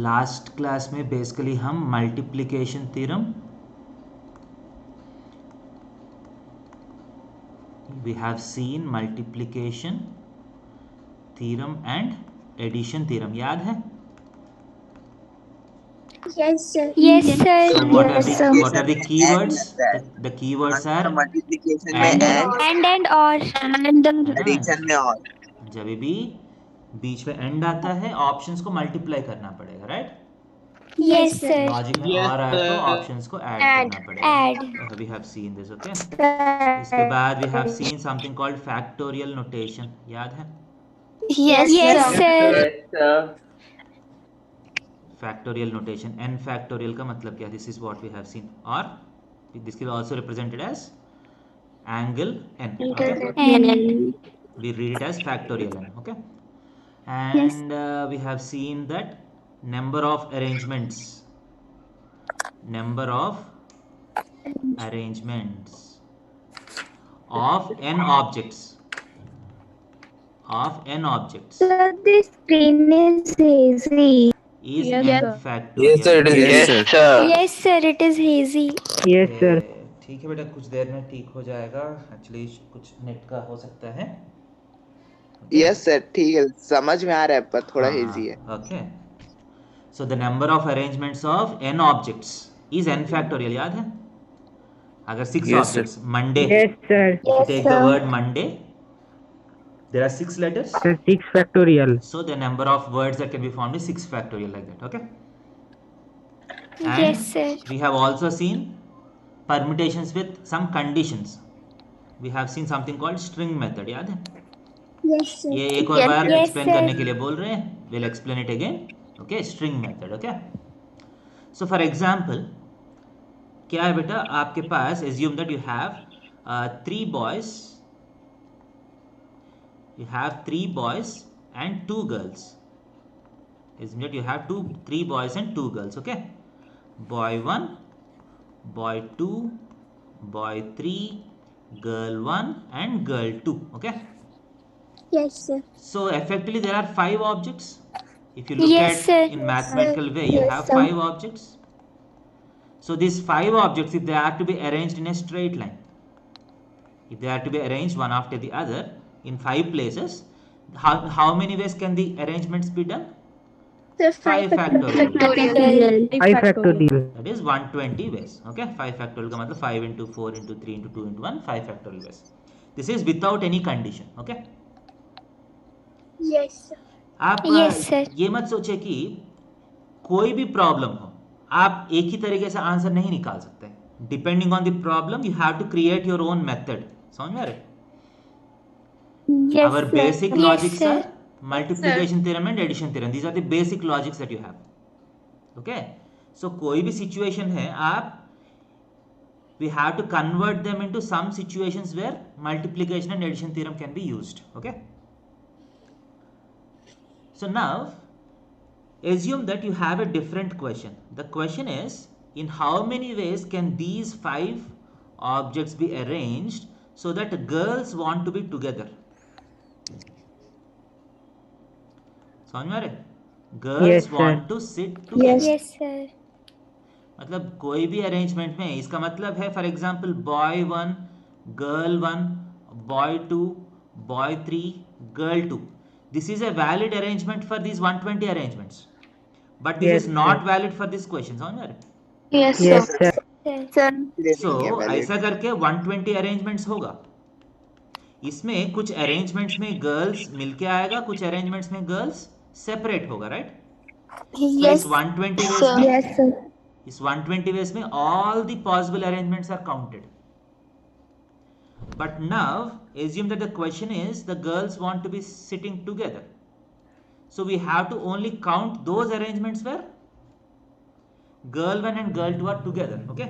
Last class में basically हम multiplication theorem, we have seen multiplication theorem and addition theorem, याद है? Yes, sir. Yes, sir. So what Yes, are sir. the keywords? The keywords are multiplication में and, And or and addition में और जब भी बीच में and आता है ऑप्शंस को मल्टीप्लाई करना पड़ेगा, राइट? yes, sir. लॉजिक में Yes, और आए तो sir. ऑप्शंस को ऐड करना पड़ेगा. Add. We have seen this, okay? इसके बाद we have seen something called factorial notation, याद है? Yes, sir. Yes, sir. Factorial notation, n factorial का मतलब क्या? This is what we have seen, or this is also represented as angle n, okay? And We read it as factorial n, okay? And we have seen that number of arrangements of n objects Sir, the screen is hazy. is Yes, n sir. factorial. Yes, sir, it is. Yes, sir. yes, sir. It is hazy. Yes, sir. ठीक है बेटा, कुछ देर में ठीक हो जाएगा. Actually कुछ net का हो सकता है. यस सर, ठीक है, समझ में आ रहा है पर थोड़ा हेजी है. Okay. So the number of arrangements of n objects is n factorial, याद है? अगर 6 Yes, objects, Monday, Yes, sir. if you take the word Monday, there are 6 letters. Sir, 6 factorial. So the number of words that can be formed is 6 factorial, like that, okay? And Yes, sir. we have also seen permutations with some conditions. We have seen something called string method, याद है? Yes, sir. ये एक और Yes, बार yes, explain sir. करने के लिए बोल रहे हैं. We'll explain it again. Okay, string method, okay? So for example, क्या है बेटा, आपके पास assume that you have 3 boys. You have 3 boys and 2 girls. Assume that you have 3 boys and 2 girls, okay? Boy 1, boy 2, boy 3, girl 1 and girl 2, okay? Yes, sir. So effectively there are 5 objects. If you look Yes, at sir. in mathematical way, you Yes, have sir. 5 objects. So these 5 objects, if they are to be arranged in a straight line, if they are to be arranged one after the other in 5 places, how many ways can the arrangements be done? Sir, 5 factorial. 5 factorial. That is 120 ways, okay? 5 factorial का मतलब 5 into 4 into 3 into 2 into 1, 5 factorial ways. This is without any condition, okay? Yes, sir. आप Yes, sir. ये मत सोचे कि कोई भी problem हो आप एक ही तरीके से आंसर नहीं निकाल सकते. Depending on the problem you have to create your own method. समझ में आ रहा है? Yes, Our sir. basic Yes, logics sir. are multiplication theorem and addition theorem. These are the basic logics that you have. Okay? So कोई भी situation है आप we have to convert them into some situations where multiplication and addition theorem can be used. Okay? So now assume that you have a different question. The question is, in how many ways can these 5 objects be arranged so that girls want to be together? समझ में आ रहा है? Girls Yes, sir. want to sit together. Yes, sir. मतलब कोई भी arrangement में इसका मतलब है for example boy 1, girl 1, boy 2, boy 3, girl 2. This is a valid arrangement for these 120 arrangements, but this Yes, is not sir. valid for this question. समझ में आ रहा है? Yes, Yes, sir. sir. So ऐसा करके 120 अरेंजमेंट्स होगा. इसमें कुछ अरेंजमेंट्स में गर्ल्स मिलके आएगा, कुछ अरेंजमेंट्स में गर्ल्स सेपरेट होगा, राइट? Yes, इस 120 वेज sir. में Yes, sir. इस 120 ways में all the possible arrangements are counted. But now assume that the question is the girls want to be sitting together. So we have to only count those arrangements where girl 1 and girl 2 are together. Okay?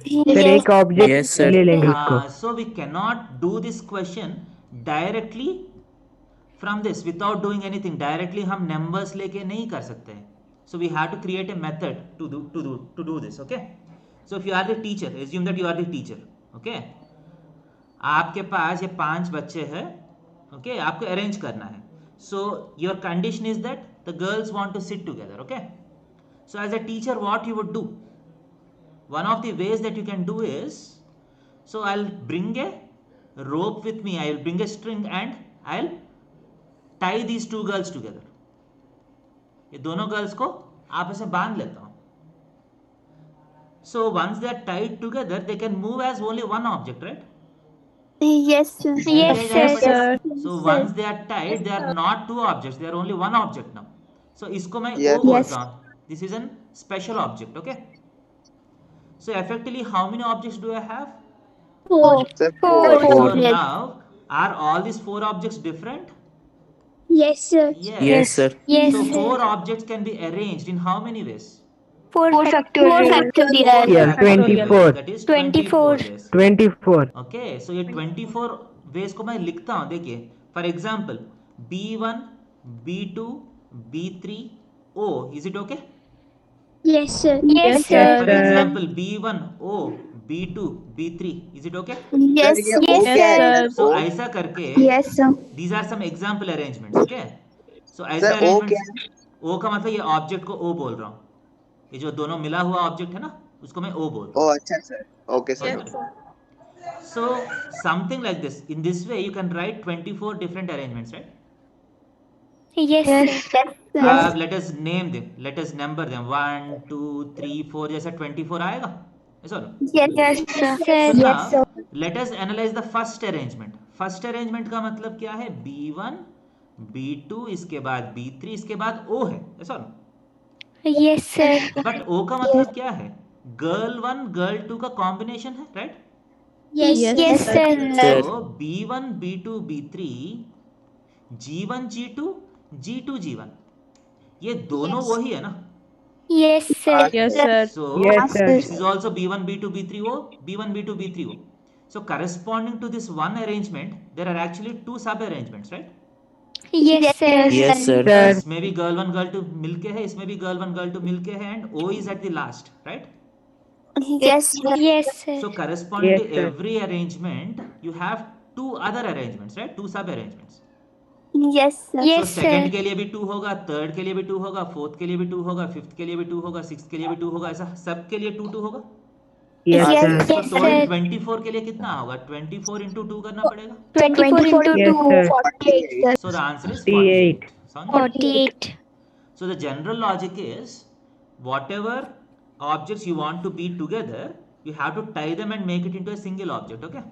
Sir, एक object Yes, sir. ले लेंगे इसको. So we cannot do this question directly from this without doing anything. Directly हम numbers लेके नहीं कर सकते हैं. So we have to create a method to do this. Okay? So if you are the teacher, assume that you are the teacher. Okay? आपके पास ये 5 बच्चे हैं. Okay? आपको arrange करना है. So your condition is that the girls want to sit together. Okay, so as a teacher, what you would do, one of the ways that you can do is, so I'll bring a rope with me, I'll bring a string and I'll tie these two girls together. ये दोनों girls को आपस में बांध लेता हूं. So once they are tied together, they can move as only one object, right? Yes, sir. Yes, sir. So once they are tied, they are not two objects, they are only one object now. So इसको मैं Yes. O बोलता हूं. This is a special object, okay? So effectively, how many objects do I have? 4. Sir, Four. So Yes. now, are all these four objects different? Yes, sir. Yes, sir. Yes, So sir. four objects can be arranged in how many ways? 4 factorial. Yeah, 24. That is 24 ways. 24. Okay, so ये 24 ways को मैं लिखता हूँ. देखिए, for example, B1, B2, B3, O. Is it okay? Yes, sir. Yes, For sir. example, B1, O, B2, B3. Is it okay? Yes, Sir, ये yes, O क्या है? sir. So ऐसा करके, Yes, sir. these are some example arrangements. Okay? So ऐसे Sir, O क्या arrangements. O का मतलब ये ऑब्जेक्ट को O बोल रहा हूँ. ये जो दोनों मिला हुआ ऑब्जेक्ट है ना, उसको मैं O बोल रहा हूँ. ओ अच्छा sir. Okay sir. So something like this. In this way, you can write 24 different arrangements, right? Yes, sir. Let us name them. Let us number them. 1, 2, 3, 4 जैसा 24 आएगा. Yes or no? Yes, So sir. now, let us analyze the first arrangement. First arrangement का मतलब क्या है? B1, B2, इसके बाद B3, इसके बाद O है. Yes or no? Yes, sir. But O का मतलब क्या है? Girl 1, Girl 2 का combination है, right? Yes, Yes, sir. So B1, B2, B3, G1, G2, G2, G1. ये दोनों वही है ना? Yes, sir. Yes, sir. So Yes, sir. this is also B1, B2, B3O, B1, B2, B3O. So corresponding to this one arrangement, there are actually two sub arrangements, right? Yes, sir. Yes, sir. Sir. इसमें भी girl 1, girl 2 मिलके है, इसमें भी girl 1, girl 2 मिलके है, and O is at the last, right? Yes, sir. Yes, sir. So corresponding Yes, to sir. every arrangement, you have two other arrangements, right? Two sub arrangements. Yes, sir. So Yes, second sir. के लिए भी 2 होगा, third के लिए भी 2 होगा, fourth के लिए भी 2 होगा, fifth के लिए भी 2 होगा, sixth के लिए भी 2 होगा, ऐसा सब के लिए 2 होगा. Yes, Yes, sir. तो yes, टोटल sir. 24 के लिए कितना होगा? 24 into 2 करना पड़ेगा. 24 into Yes, 2, sir. 48, sir. So the answer is 48. 48. Sound good? 48. So the general logic is, whatever objects you want to be together, you have to tie them and make it into a single object. Okay?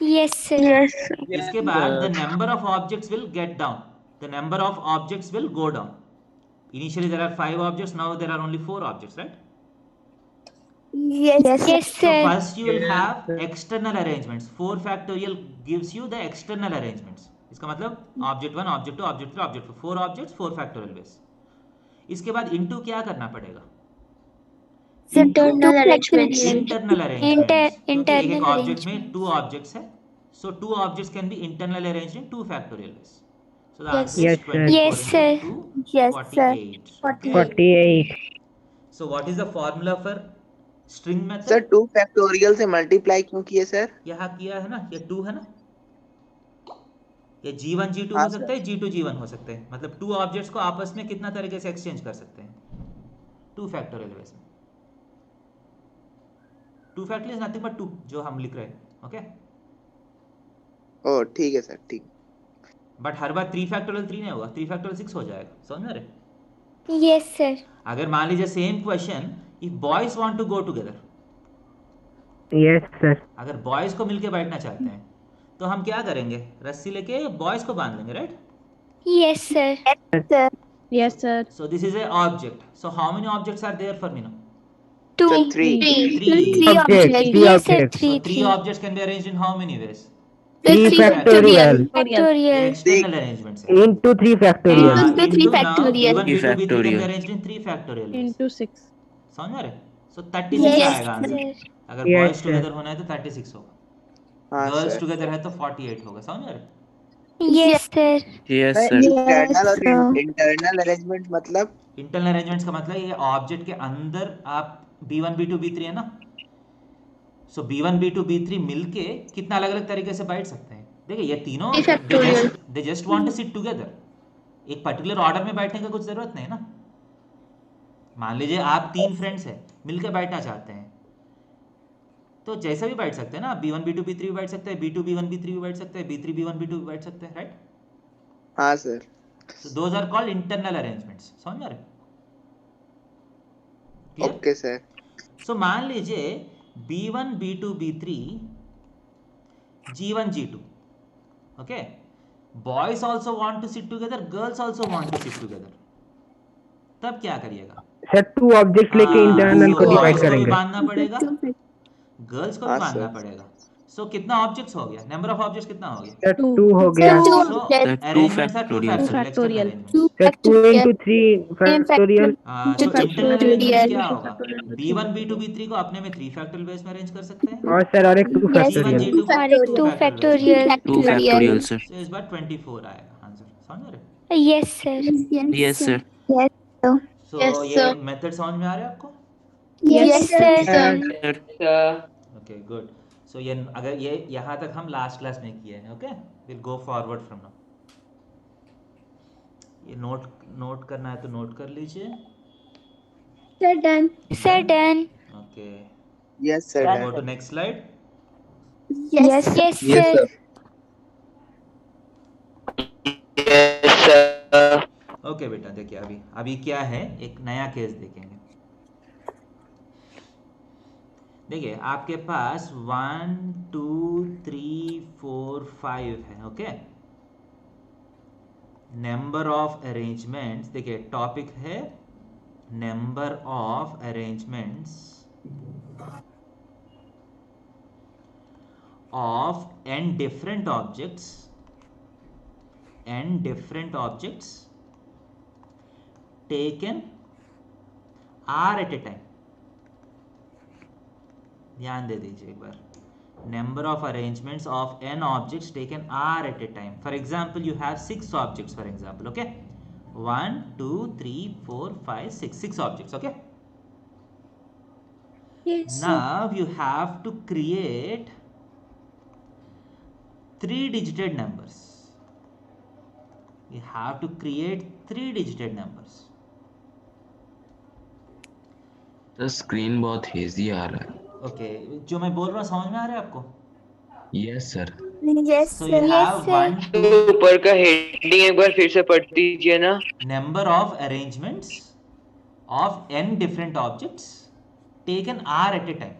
Yes, sir. Yes, sir. इसके बाद the number of objects will get down. The number of objects will go down. Initially there are 5 objects. Now there are only 4 objects, right? Yes, yes, So sir. first you will have external arrangements. 4 factorial gives you the external arrangements. इसका मतलब object 1, object 2, object 3, object 4. 4 objects, 4 factorial ways. इसके बाद into क्या करना पड़ेगा? Internal arrangement. Internal arrangements. क्योंकि एक internal object में arrangement. 2 objects है. So 2 objects can be internally arranged in 2 factorial ways. So the Yes. answer is Yes, sir. 24 Yes, sir. into 2, Yes, sir. 48. Okay. 48. So what is the formula for string method? Sir 2 factorial से multiply क्यों किए sir? यहाँ किया है ना, ये 2 है ना, ये G1 G2 हाँ, हो सकता है, G2 G1 हो सकते हैं. मतलब 2 ऑब्जेक्ट्स को आपस में कितना तरीके से एक्सचेंज कर सकते हैं? 2 फैक्टोरियल वेज में. 2 फैक्टोरियल इज नथिंग बट 2 जो हम लिख रहे हैं. ओके, ओ ठीक है सर, ठीक. बट हर बार 3 फैक्टोरियल 3 नहीं होगा, 3 फैक्टोरियल 6 हो जाएगा. समझ में आ रहे? Yes, sir. अगर मान लीजिए same question, if boys want to go together, Yes, sir. अगर बॉयज को मिलके बैठना चाहते हैं तो हम क्या करेंगे? रस्सी लेके बॉयज को बांध लेंगे, right? Yes, sir. Yes, sir. So this is a object. So how many objects are there for me now? 2. So 3. 3 Objects, objects. three Yes, sir. objects. 3. So 3 objects can be arranged in how many ways? 3 factorial. Factorial. External arrangements है. Into 3 factorial. Into 3 Into now, factorial. B1, B2, B3 can be factorial. arranged in 3 factorial ways. Into 6. समझ में आ रहे? So 36 Yes, आएगा answer. sir. अगर Yes, boys sir. Together होना है तो 36 होगा. हाँ गर्ल्स सर. टुगेदर है तो 48 होगा. समझ में आ रहे? Yes, sir. Yes, sir sir. Internal और sir. इंटरनल अरेंजमेंट मतलब? इंटरनल अरेंजमेंट्स का मतलब ये ऑब्जेक्ट के अंदर आप B1 B2 B3 है ना, सो B1 B2 B3 मिलके कितना अलग अलग तरीके से बैठ सकते हैं. देखिए ये तीनों they just want to sit together. एक पर्टिकुलर ऑर्डर में बैठने का कुछ जरूरत नहीं है ना। मान लीजिए आप 3 फ्रेंड्स हैं, मिलकर बैठना चाहते हैं, तो जैसा भी बैठ सकते हैं ना, B1 B2 B3 भी बैठ सकते हैं, B2 B1 B3 भी बैठ सकते हैं, B3 B1 B2 भी बैठ सकते हैं, राइट? हाँ sir. So those are called internal arrangements. समझ में आ रहे? Clear? Okay sir. So मान लीजिए B1 B2 B3 G1 G2. Okay? Boys also want to sit together, girls also want to sit together. तब क्या करिएगा? सर 2 ऑब्जेक्ट लेके इंटरनल को डिवाइड बॉयज को भी करेंगे। बांधना पड़ेगा, गर्ल्स को भी हाँ, बांधना सर। पड़ेगा। सो कितना ऑब्जेक्ट्स हो गया? नंबर ऑफ ऑब्जेक्ट्स कितना हो गया? सर 2 हो गया। Sir, two. So Sir, two arrangements are 2 factorial, sir. factorial, external arrangements. Sir 2 into 3 factorial. So internal arrangements क्या होगा? B1 B2 B3 को अपने में 3 फैक्टोरियल बेस में अरेंज कर सकते हैं। और सर और एक 2 G1 फैक्टोरियल। G2 को और एक 2 2 factorial. 2 factorial, sir. So इस बार 24 आएगा आंसर। समझ रहे? Yes, sir. Yes, sir. So Yes, ये sir. मेथड समझ में आ रहा है आपको? Yes, sir. Sir. Okay good. So ये अगर ये यहाँ तक हम लास्ट क्लास में किए हैं, okay, will go forward from now. ये नोट करना है तो नोट कर लीजिए। Sir, done. Sir, done. Okay, yes sir. Go to next slide. Yes, yes, sir. Okay बेटा, देखिए अभी क्या है, एक नया केस देखेंगे। देखिए आपके पास 1 2 3 4 5 है, ओके। नंबर ऑफ अरेंजमेंट्स, देखिए टॉपिक है number of arrangements of n different objects taken r at a time। ध्यान दे दीजिए एक बार, number of arrangements of n objects taken r at a time। For example, you have 6 objects, for example, okay, 1 2 3 4 5 6 objects, okay। Yes, sir. Now you have to create 3-digit numbers। You have to create 3-digit numbers। तो screen बहुत hazy आ रहा है। Okay, जो मैं बोल रहा हूँ समझ में आ रहा है आपको? Yes sir. Yes, So you sir. have sir. 1 तो 2 ऊपर का हेडिंग एक बार फिर से पढ़ दीजिए ना। number of arrangements of n different objects taken r at a time।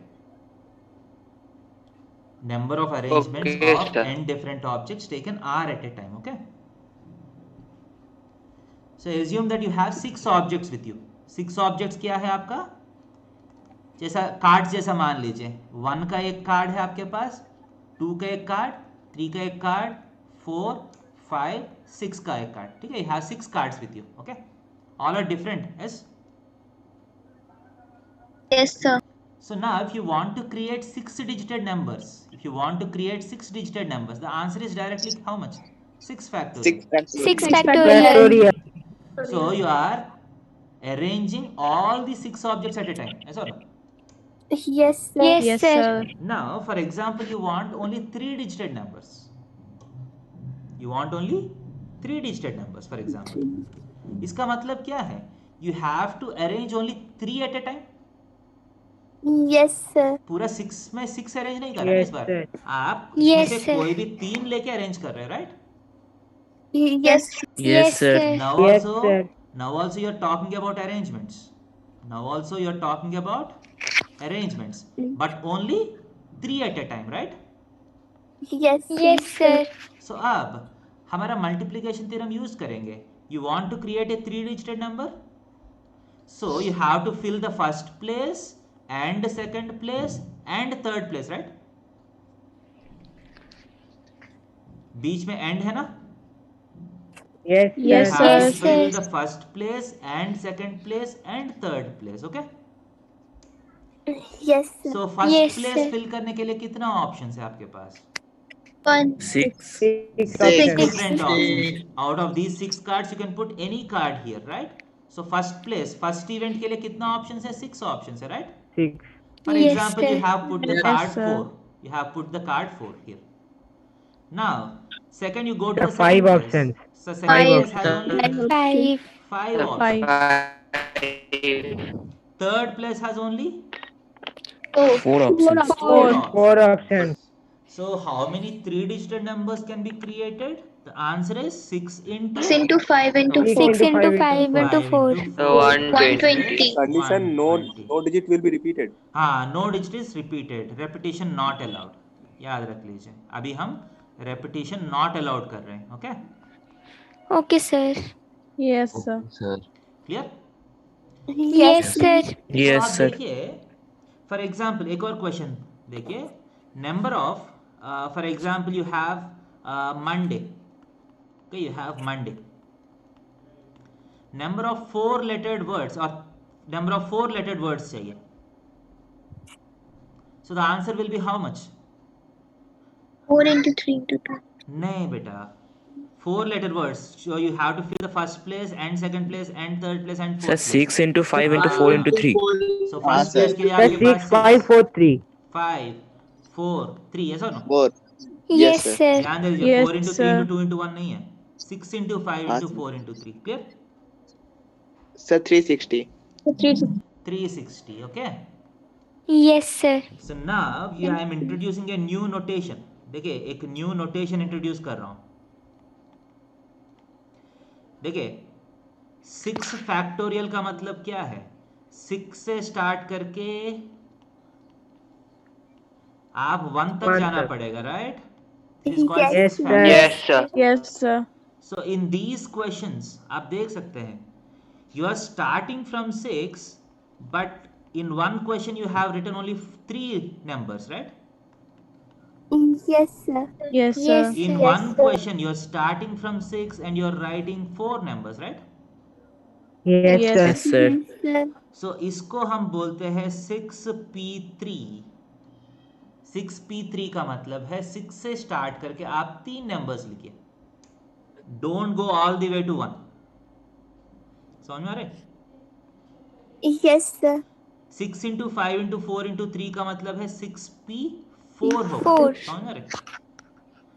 Number of arrangements Okay, of sir. n different objects taken r at a time, okay। So assume that you have 6 objects with you। 6 objects क्या है आपका? जैसा card जैसा मान लीजिए, 1 का एक card है आपके पास, 2 का एक कार्ड, 3 का एक कार्ड, 4 5 6 का एक कार्ड, ठीक है। You have 6 cards with you, okay। All are different, yes। Yes, sir. So now if you want to create 6-digit numbers, the answer is directly how much? 6 factorial। 6 factorial. So you are arranging all the 6 objects at a time, yes or no? Yes, sir. Yes, sir. Now for example, you want only 3-digit numbers। for example। इसका मतलब क्या है? You have to arrange only 3 at a time। Yes, sir. पूरा 6 में 6 arrange नहीं कर रहे हैं इस बार, Yes, आप Yes, इसमें से sir. कोई भी 3 लेके अरेंज कर रहे हैं, right? Yes. Yes, sir. Now Yes, also, sir. now also you're talking about arrangements, but only 3 at a time, right? Yes. Yes, sir. So अब हमारा मल्टीप्लिकेशन थ्योरम यूज करेंगे। You want to create a 3-digit number, so you have to fill the first place and second place and third place, right? बीच में end है ना? Yes, Yes, sir. Have to Yes, fill sir. the first place and second place and third place, okay? Yes, sir. So first Yes, place sir. fill करने के लिए कितना options है आपके पास? 1. 6. 6 Six. options। Different options। Out of these 6 cards, you can put any card here, right? So first place, first event के लिए कितना options है? 6 options है, right? 6 For Yes, example, you sir. have put the Yes, card sir. 4. You have put the card 4 here. Now, second you go to There the are 5 second place. options. So second Five. place has only Five. 5 options. 5. Third place has only Four options. 4 Four options. options. So how many 3-digit numbers can be created? The answer is 6 into 6 into 5 into 4. 6 into 5 into 4. 120. Condition no 120. no digit will be repeated. हाँ, no digit is repeated. Repetition not allowed. याद रख लीजिए. अभी हम repetition not allowed कर रहे हैं. Okay? Okay, sir. Yes, sir. Sir. Clear? Yes, sir. तो आप देखिए, फॉर एग्जाम्पल एक और क्वेश्चन देखिए. Number of for example you have Monday. Okay, you have Monday. Number of 4-lettered words or number of 4-lettered words चाहिए. So the answer will be how much? 4 into 3 into 2. नहीं बेटा, 4-letter words. So you have to fill the first place and second place and third place and Sir, fourth place. 6 into 5 into 4 into 3. So first place के लिए Sir, आपके 6, पास 5, 4, 3. 5, 4, 3. yes or no? 4. Yes, sir. ध्यान दे दीजिए. Yes, 4 into 3 sir. into 2 into 1 नहीं है. 6 into 5 हाँ, into sir. 4 into 3. Clear? Sir, 360. 360. Okay? Yes, sir. So now I am introducing a new notation. देखिए एक न्यू नोटेशन इंट्रोड्यूस कर रहा हूं. देखिए 6 फैक्टोरियल का मतलब क्या है? 6 से स्टार्ट करके आप 1 तक 1 जाना तक. पड़ेगा, right? Yes, sir. Yes, sir. Yes, sir. So in these questions आप देख सकते हैं, you are starting from 6, but in one question you have written only 3 numbers, right? Yes, sir. Yes, sir. Yes. In Yes, one sir. question you are starting from 6 and you are writing 4 numbers, right? Yes, Yes. sir. Yes, sir. Sir. So इसको हम बोलते हैं 6p3. 6p3 का मतलब है 6 से start करके आप 3 नंबर्स लिखिए. Don't go all the way to 1. समझ में आ रहे? Yes, sir. 6 into 5 into 4 into 3 का मतलब है 6p4 होगा. 4. समझ में आ रहे?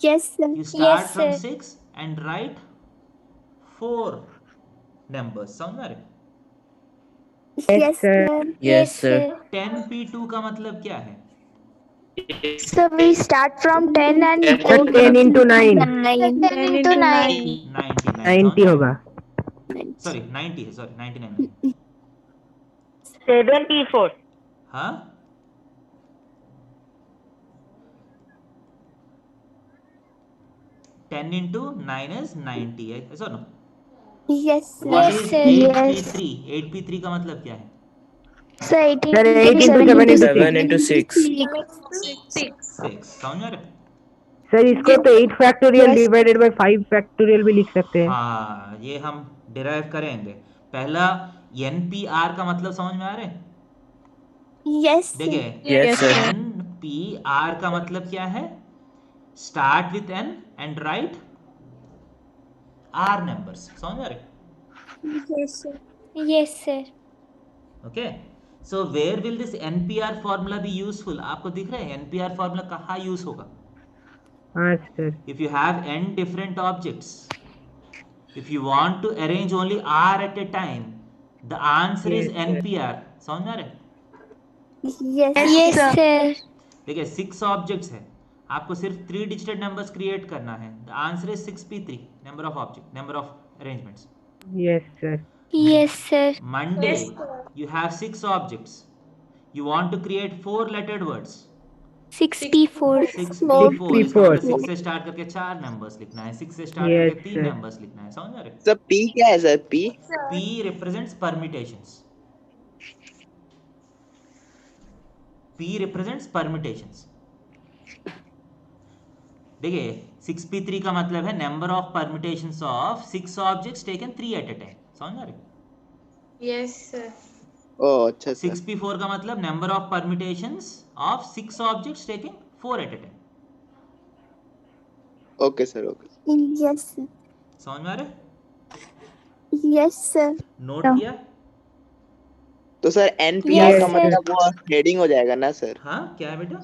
Yes, sir. You start Yes, from sir. 6 and write 4 numbers. समझ में आ रहे? Yes, sir. sir. Yes, sir. 10p2 का मतलब क्या है? So we start from 10 and Yes, go 10 into 9. 9. 10 into 9. 99. 90 होगा. सॉरी 90 है, सॉरी 99. 7p4. हाँ? Ten into 9 is 90. Yes or no? Yes, sir. What Yes, is sir. 8p3? 8p3 का मतलब क्या है? So 18 Sir, 8 into 7 into 6. 7 into 6. 6. समझ में आ रहा है? सर इसको तो 8 फैक्टोरियल डिवाइडेड बाय 5 फैक्टोरियल भी लिख सकते हैं. हाँ, ये हम डिराइव करेंगे. पहला NPR का मतलब समझ में आ रहा है? Yes, sir. देखिए Yes, sir. NPR का मतलब क्या है? Start with N and write R numbers. समझ में आ रहा है? Yes, sir. Yes, sir. Okay. So where will this NPR formula be useful? आपको दिख रहा है NPR formula कहाँ यूज होगा? हाँ sir. If you have n different objects, if you want to arrange only R at a time, the answer is Yes, sir. NPR. समझ में आ रहा है? Yes, Yes, sir. sir. देखिए 6 ऑब्जेक्ट्स है, आपको सिर्फ 3 डिजिटेड नंबर्स क्रिएट करना है. The answer is 6p3, number of object, number of arrangements. Yes, sir. Yes, sir. Monday, you have 6 objects. You want to create 4-lettered words. 6p4. 6p4. इसका 6p4. मतलब 6 से start करके 4 numbers लिखना है. 6 से start Yes, करके 3 sir. Numbers लिखना है. समझ आ रहे? सर P क्या है sir? P? P represents permutations. P represents permutations. देखिए 6p3 का मतलब है number of permutations of 6 objects taken 3 at a time. समझ आ रहे? Yes, sir. ओह अच्छा सर. 6p4 का मतलब number of permutations of 6 objects taken 4 at a time. Okay sir, okay. Yes, sir. समझ में आ रहे? Yes, sir. नोट हाँ. किया? तो सर NPR Yes, का sir. मतलब वो हेडिंग हो जाएगा ना सर? हाँ, क्या है बेटा?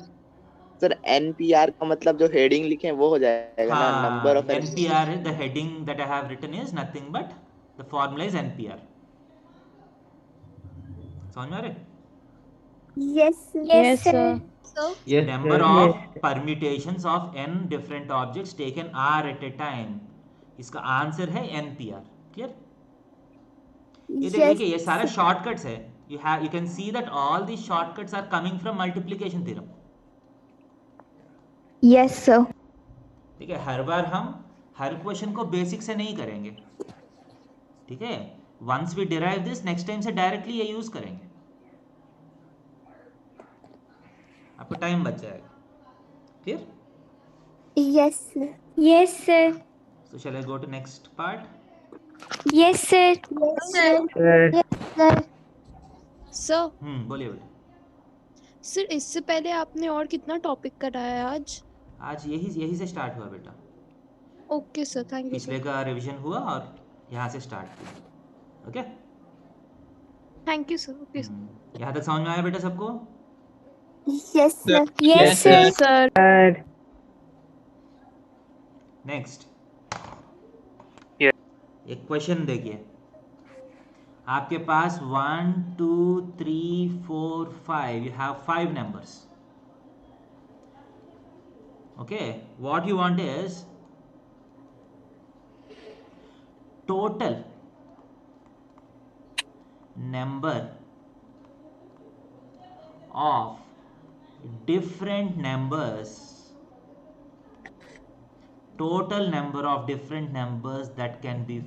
सर NPR का मतलब जो हेडिंग लिखे हैं वो हो जाएगा ना, number of NPR is the heading that I have written is nothing but the formula is NPR. समझ में आ रहे? Yes. Yes, sir. Yes, Number sir. of Yes. permutations of n different objects taken are at a time. इसका answer है NPR. Clear? ये देखिए ये सारा शॉर्टकट्स है. You can see that all these shortcuts are coming from multiplication theorem. Yes, sir. ठीक है, हर बार हम हर क्वेश्चन को बेसिक से नहीं करेंगे. ठीक है, once we derive this next time से डायरेक्टली ये यूज करेंगे. आपको टाइम बच जाएगा. Clear? Yes, sir. Yes, sir. So shall I go to next part? Yes, sir. Yes, sir. Sir. Yes, sir. Sir बोलिए बोलिए. सर इससे पहले आपने और कितना टॉपिक कराया है आज? आज यही से स्टार्ट हुआ बेटा. ओके सर, थैंक यू पिछले सर. का रिवीजन हुआ और यहाँ से स्टार्ट किया. Okay, thank you sir. Okay sir. यहाँ तक समझ में आया बेटा सबको? Yes, sir. Yes, sir. Sir. Sir. Next Yes. एक क्वेश्चन देखिए. आपके पास 1 2 3 4 5 you have 5 numbers. Okay, what you want is total number of different numbers, total number of different numbers that can be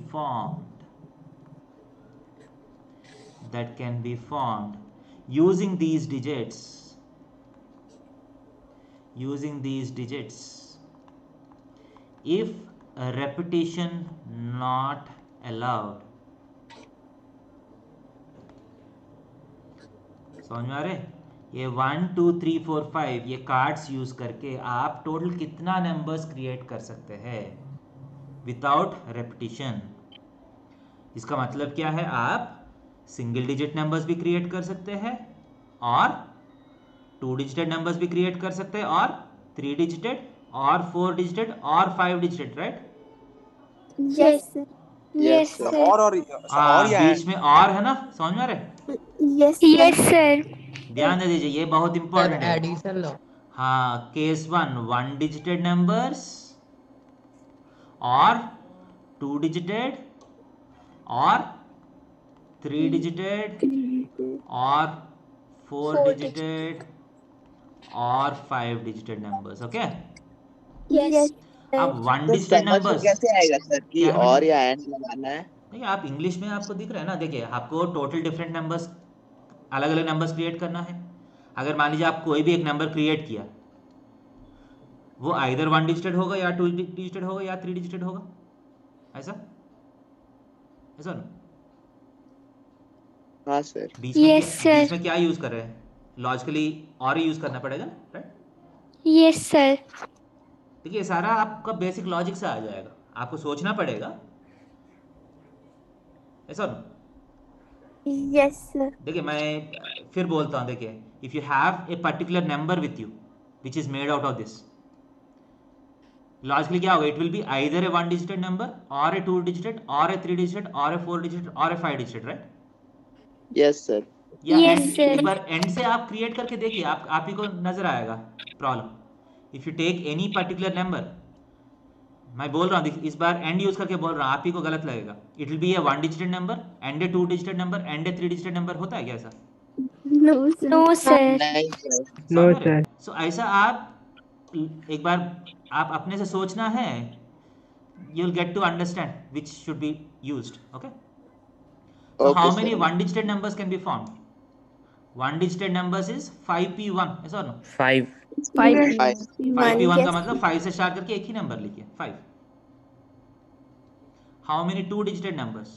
formed using these digits if a repetition not allowed. समझ में आ रहे? ये 1 2 3 4 5 ये cards use करके आप total कितना numbers create कर सकते हैं विदाउट रेपिटेशन. इसका मतलब क्या है? आप सिंगल डिजिट नंबर्स भी क्रिएट कर सकते हैं और 2 डिजिटेड नंबर्स भी क्रिएट कर सकते हैं और 3 डिजिटेड और 4 डिजिटेड और 5 डिजिटेड. Right? Yes, sir. Yes, sir. sir. और बीच में और है ना, समझ में आ रहे? Yes, sir. Yes, sir. ध्यान दे दीजिए, ये बहुत इंपॉर्टेंट है. Addition लो. हाँ, केस 1 डिजिटेड नंबर्स और 2 डिजिटेड और 3 डिजिटेड और 4 डिजिटेड और 5 डिजिटेड नंबर्स. Okay, Yes. अब 1 तो डिजिटेड समझ में नंबर्स कैसे आएगा सर कि क्या है? और या एंड लगाना है? देखिए, आप इंग्लिश में आपको दिख रहा है ना. देखिए, आपको टोटल डिफरेंट नंबर्स, अलग अलग नंबर्स क्रिएट करना है. अगर मान लीजिए आप कोई भी एक नंबर क्रिएट किया, वो आइदर 1 डिजिटेड होगा या 2 डिजिटेड होगा या 3 डिजिटेड होगा. ऐसा ना? हाँ सर. Yes, sir. बीच में क्या यूज कर रहे हैं? लॉजिकली और यूज करना पड़ेगा, राइट? Yes, sir. देखिए, ये सारा आपका बेसिक लॉजिक से आ जाएगा. आपको सोचना पड़ेगा. ऐसा ना? Yes, sir. देखिए, मैं फिर बोलता हूँ. देखिए, if you have a particular number with you which is made out of this, logically क्या होगा? It will be either A 1 digited number और ए 2 डिजिटेड और ए 3 डिजिटेड और ए 4 डिजिटेड और ए 5 डिजिटेड. राइट? Yes sir. या Yes, end, sir. एक बार एंड से आप क्रिएट करके देखिए, आप ही को नजर आएगा problem. If you take any particular number, मैं बोल रहा हूँ, इस बार एंड यूज करके बोल रहा हूँ, आप ही को गलत लगेगा. It will be a 1 digited number and a 2 digited number and a 3 digited number. होता है क्या ऐसा? No, sir. No, sir. नहीं सर. No, sir. सो ऐसा आप एक बार आप अपने से सोचना है, you will get to understand which should be used. Okay, so how many 1 digited numbers can be formed? 1 digited numbers is 5p1. ऐसा ना? 5. 5p1 का मतलब 5 से स्टार्ट करके एक ही नंबर लिखिए, 5. How many 2 digited numbers?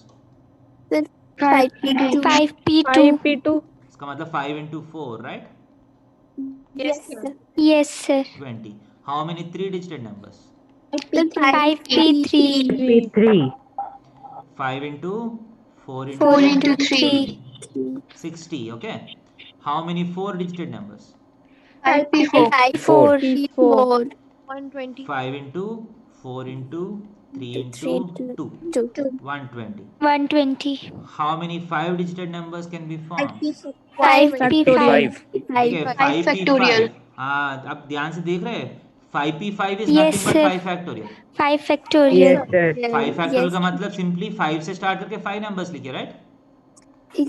5p2. 5p2. 5p2. इसका मतलब 5 into 4, right? Yes, sir. Yes, sir. 20. How many 3 digited numbers? 5p3. P3. 5 into 4 into 4 3, into 3. 60. Okay. How many 4 digited numbers? 4 4 120 5 into 4 into 3 into 2 120. 120 How many 5 digit numbers can be formed? 5p5 ठीक है 5p5. हाँ अब ध्यान से देख रहे हैं 5p5 is Yes, nothing but sir. 5 factorial. 5 factorial Yes, sir. 5 factorial का मतलब सिंपली 5 से स्टार्ट करके 5 नंबर्स लिखिए right.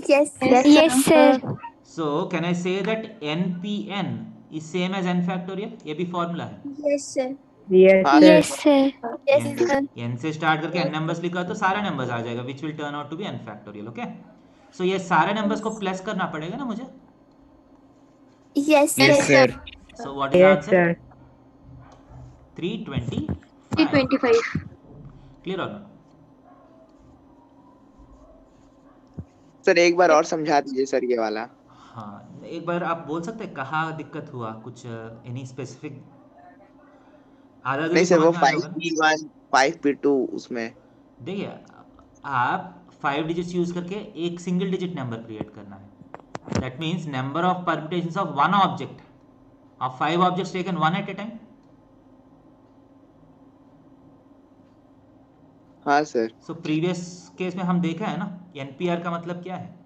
yes sir So can I say that npn is same as n factorial? ये भी फॉर्मूला है. Yes, हाँ sir. yes sir n से स्टार्ट करके n नंबर्स लिखा तो सारे नंबर्स आ जाएगा which will turn out to be n factorial. Okay so ये सारे नंबर्स को प्लस करना पड़ेगा ना मुझे. Yes, sir. So what is the Yes, answer? sir. 325. Clear or not? Sir एक बार और समझा दीजिए सर ये वाला. हाँ एक बार आप बोल सकते हैं कहाँ दिक्कत हुआ कुछ एनी स्पेसिफिक. आधा नहीं सर वो समझ में आ रहा होगा ना? 5p1 5p2 उसमें. देखिए आप 5 डिजिट्स यूज करके एक सिंगल डिजिट नंबर क्रिएट करना है. That means number of permutations of one object of 5 objects taken one at a time. हाँ सर. सो प्रीवियस केस में हम देखा है ना एनपीआर का मतलब क्या है.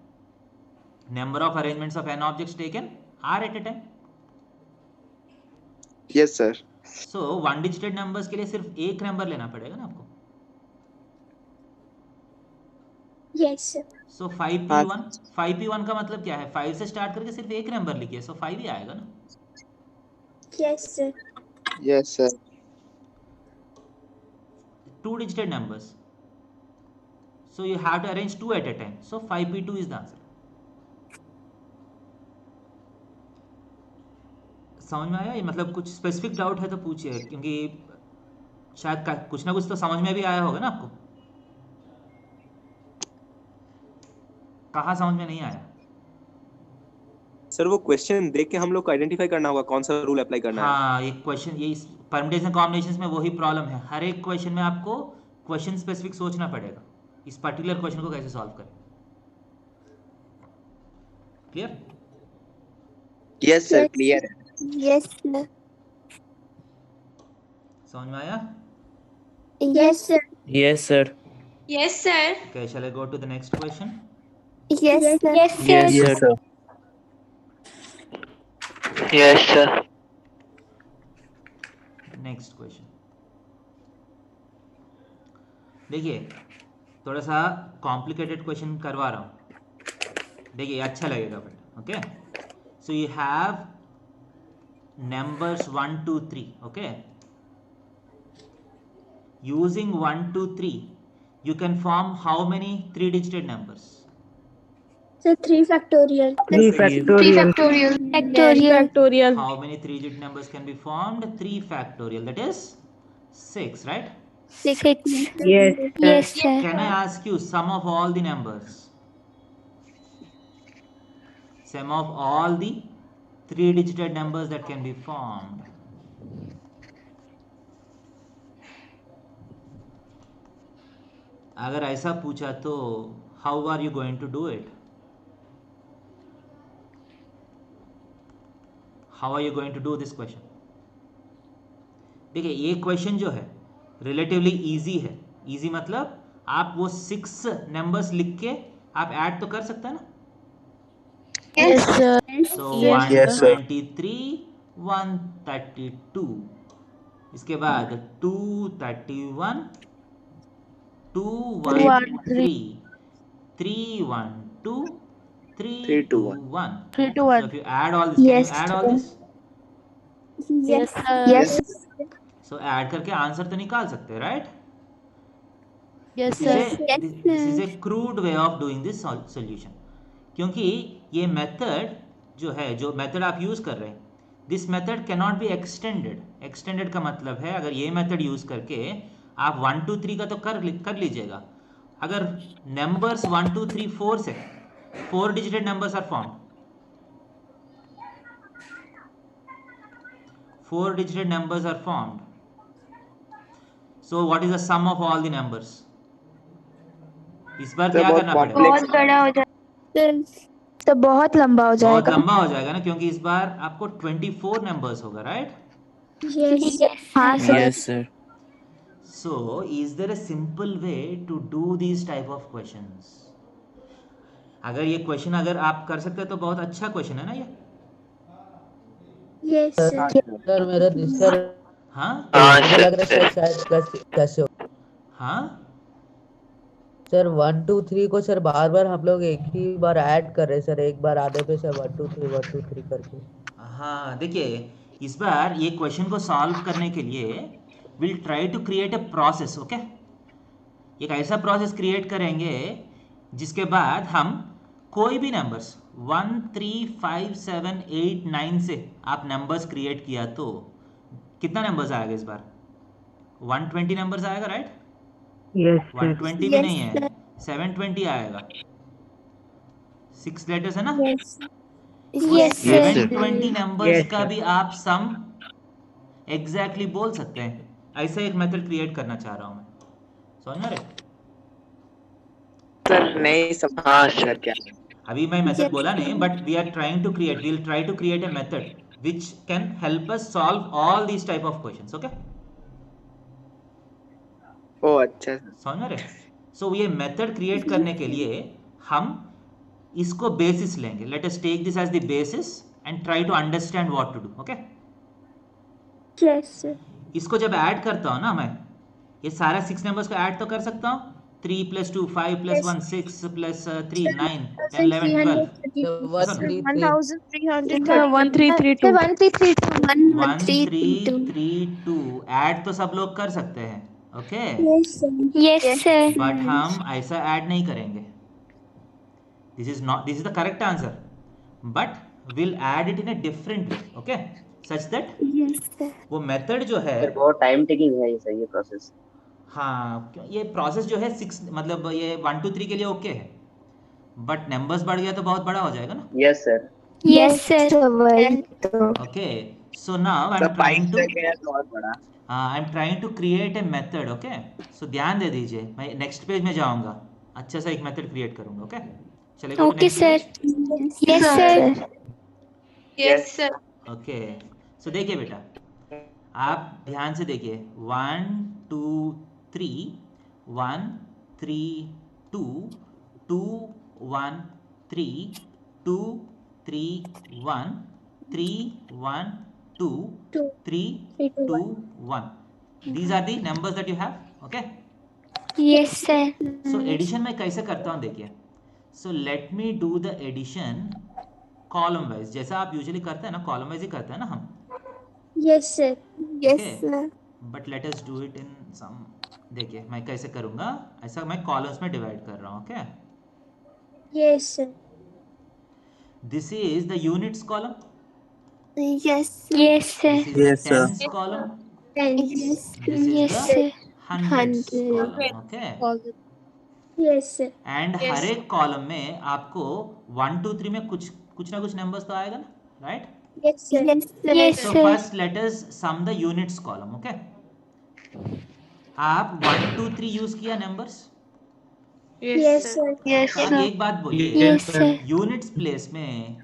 Number of arrangements of n objects taken r at a time. Yes sir. So one digited numbers के लिए सिर्फ एक नंबर लेना पड़ेगा ना आपको. सो 5p1 का मतलब क्या है 5 से स्टार्ट करके सिर्फ एक नंबर लिखिए सो 5 ही आएगा ना. Yes sir. 2 digit numbers so you have to arrange 2 at a time so 5p2 is the answer. समझ में आया. ये मतलब कुछ स्पेसिफिक डाउट है तो पूछिए क्योंकि शायद कुछ ना कुछ तो समझ में भी आया होगा ना आपको. कहाँ समझ में नहीं आया? सर वो क्वेश्चन देख के हम लोग को आइडेंटिफाई करना होगा कौन सा रूल अप्लाई करना है. हाँ एक क्वेश्चन ये परम्यूटेशन कॉम्बिनेशंस में वही प्रॉब्लम है. हर एक क्वेश्चन में आपको क्वेश्चन स्पेसिफिक सोचना पड़ेगा इस पर्टिकुलर क्वेश्चन को कैसे सॉल्व करें. क्लियर? यस सर क्लियर है. समझ में आया? Yes, sir. Yes, sir. Yes, sir. Okay, shall I go to the next question? yes sir Yes, sir. Yes sir. Next question देखिए थोड़ा सा कॉम्प्लिकेटेड क्वेश्चन करवा रहा हूँ. देखिए अच्छा लगेगा but okay. So you have numbers 1 2 3 okay. Using 1 2 3 you can form how many 3 digited numbers? 3 factorial. factorial How many 3 digit numbers can be formed? 3 factorial, that is 6, right? 6 Yes, sir. yes sir Can I ask you sum of all the numbers? Sum of all the 3 digited numbers that can be formed. अगर ऐसा पूछा तो how are you going to do it? How are you going to do this question? देखिए ये question जो है relatively easy है. Easy मतलब आप वो 6 नंबर्स लिख के आप ऐड तो कर सकते हैं ना. Yes, sir. So Yes, sir. 123 132 इसके बाद 231 213 312 321. 3 to So 1. if you add all this, Yes, can you add all this? Yes, sir. yes So add करके आंसर तो निकाल सकते हैं, right? Yes, This sir. is a crude way of doing this solution. क्योंकि ये method जो है जो मेथड आप यूज कर रहे हैं this method can not be extended. Extended का मतलब है अगर ये मेथड यूज करके आप 1 2 3 का तो कर लीजिएगा. अगर नंबर्स 1 2 3 4 से 4 digited numbers are formed. 4 digited numbers are formed. So what is the sum of all the numbers? इस बार क्या करना पड़ेगा? बहुत बड़ा हो जाता तो बहुत लंबा हो बहुत जाएगा। लंबा हो जाएगा ना, क्योंकि इस बार आपको 24 नंबर्स होगा, राइट? हाँ sir. Yes, sir. So, is there a simple way to do these type of questions? अगर ये क्वेश्चन अगर आप कर सकते हैं तो बहुत अच्छा क्वेश्चन है ना ये। सर मेरा सर हाँ मुझे लग रहा है शायद प्लस कैसे हो हाँ सर 1 2 3 को सर बार बार हम लोग एक ही बार ऐड कर रहे हैं सर, एक बार आधे पे सर 1 2 3 करके। हाँ, देखिए इस बार ये क्वेश्चन को सॉल्व करने के लिए will try to create a process. Okay, एक ऐसा प्रोसेस क्रिएट करेंगे जिसके बाद हम कोई भी नंबर्स 1 3 5 7 8 9 से आप नंबर्स क्रिएट किया तो कितना नंबर्स आएगा इस बार? 120 नंबर्स आएगा, राइट? यस 120 भी नहीं है, 720 आएगा। 6 लेटर्स है ना? Yes, sir. 720 नंबर्स Yes, का sir. भी आप सम एग्जैक्टली बोल सकते हैं। ऐसा एक मेथड क्रिएट करना चाह रहा हूं मैं, समझ रहे? सर नहीं समझ सर क्या। अभी मैं मेथड बोला नहीं, but we are trying to create, we will try to create a method which can help us solve all these type of questions. Okay, ओ अच्छा सर। समझ रहे? सो ये मेथड क्रिएट करने के लिए हम इसको बेसिस लेंगे। Let us take this as the basis and try to understand what to do. Okay, Yes, sir. इसको जब ऐड करता हूँ ना मैं, ये सारा 6 नंबर्स को ऐड तो कर सकता हूँ। 3 + 2 5 + 1 6 + 3 9 10 11 12 1332 1332 ऐड तो सब लोग कर सकते हैं। Okay, Yes, sir. बट हम ऐसा ऐड नहीं करेंगे। This is the correct answer, but will add it in a different way. Okay, such that Yes, sir. वो मेथड जो है, बहुत टाइम टेकिंग है ये सर ये प्रोसेस। हाँ ये प्रोसेस जो है 6 मतलब ये 1 2 3 के लिए ओके है, बट नंबर्स बढ़ गया तो बहुत बड़ा हो जाएगा ना। Yes sir. Yes, sir. वही तो। Okay, so now I am sir trying 5 two तक है बहुत बड़ा। I am trying to create a method. Okay, so ध्यान दे दीजिए, मैं नेक्स्ट पेज में जाऊंगा, अच्छा सा एक मेथड क्रिएट करूंगा। ओके, चलेगा? Okay, sir. Yes, sir. Yes, sir. Okay, so देखिए बेटा, आप ध्यान से देखिए। 1 2 3 1 3 2 2 1 3 2 3 1 3 1 2 3 2 1. These are the numbers that you have. Okay, Yes, sir. so addition मैं कैसे करता हूँ देखिए। So let me do the addition column wise, जैसा आप यूजुअली करते हैं ना, कॉलम वाइज ही करते हैं ना हम। Yes, sir. Yes, Okay. sir. But let us do it in some, देखिए मैं कैसे करूँगा, ऐसा मैं कॉलम्स में डिवाइड कर रहा हूँ। Okay, Yes, sir. This is the units column, Yes. Yes, sir. This is Yes, sir. Tens column, Yes. This is Yes, the sir. Hundreds Hundred. Column. Okay, Yes, sir. And हर एक column में आपको 1 2 3 में कुछ ना कुछ numbers तो आएगा ना, right? Yes, sir. Yes, So sir. first let us sum the units column. Okay, आप 1 2 3 यूज किया नंबर्स। Yes, sir. Yes, अब sir. एक बात बोलिए, Yes, sir. यूनिट्स प्लेस में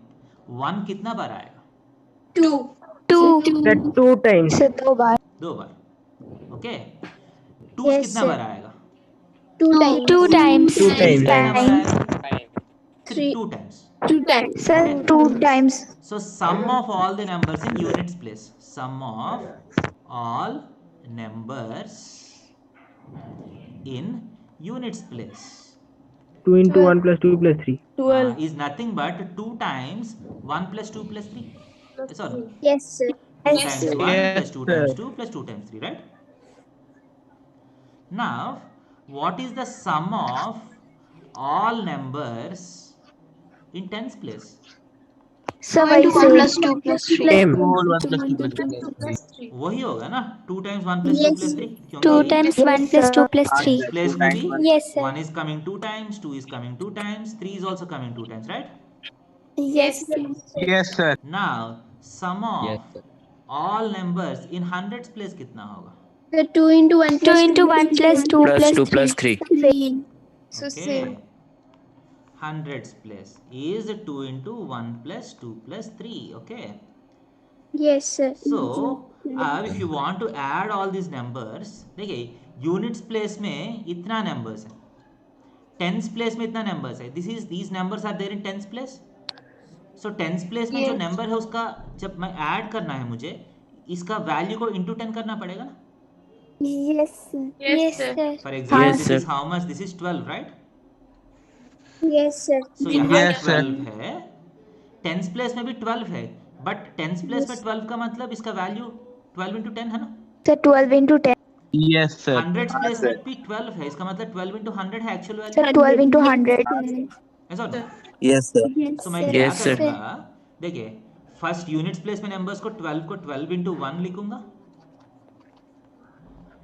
1 कितना बार आएगा? Two. Sir 2 times. Sir, 2 बार. 2 बार। ओके, 2 Yes, कितना sir. बार आएगा? 2 times. 2 times. 2 3 कितना times. बार आएगा? Three. 2 times. 2 times. Sir, 2 times. So sum of all the numbers in units place. Sum of all numbers in units place 2 into 1 plus 2 plus 3. is nothing but 2 times 1 plus 2 plus 3. Yes or no? Yes, sir. 2 Yes, times sir. 1 plus 2 times 2 plus 2 times 3, right? Now, what is the sum of all numbers in tens place? Sir, वही 1 plus 2 plus 3. Same. वही होगा ना, 2 times 1 plus 2 Yes. plus 3. 2 times 1 plus 2 plus 3. Place में भी Yes, sir. 1 is coming 2 times, 2 is coming 2 times, 3 is also coming 2 times, right? Yes, sir. Yes, sir. Now, sum of Yes, sir. all numbers in hundreds place कितना होगा? The 2 into 1 plus 2 plus 2 Plus 2 plus 3. 3. Okay. hundreds place is 2 into 1 plus 2 plus 3. Okay. Yes, sir. So अब if you want to add all these numbers, देखिए units place में इतना numbers है, tens place में इतना numbers है. These numbers are there in tens place. So tens place में जो Yes. number है उसका जब मैं add करना है मुझे, इसका value को into 10 करना पड़ेगा ना. Yes, sir. Yes, sir. For example, Yes, this sir. is how much? This is 12, right? Yes, sir. So यहाँ Yes, sir. 12 है, tens place में भी 12 है, but tens place में 12 का मतलब इसका value 12 into 10 है ना. Sir, 12 into 10. Yes, sir. Hundreds हाँ, place sir. में भी 12 है, इसका मतलब 12 into 100 है actual value. Sir, 12 into 100. ऐसा ना. Yes, sir. Yes, तो मैं sir. क्या Yes, sir. करूँगा, देखिए फर्स्ट यूनिट्स प्लेस में नंबर्स को 12 into 1 लिखूंगा.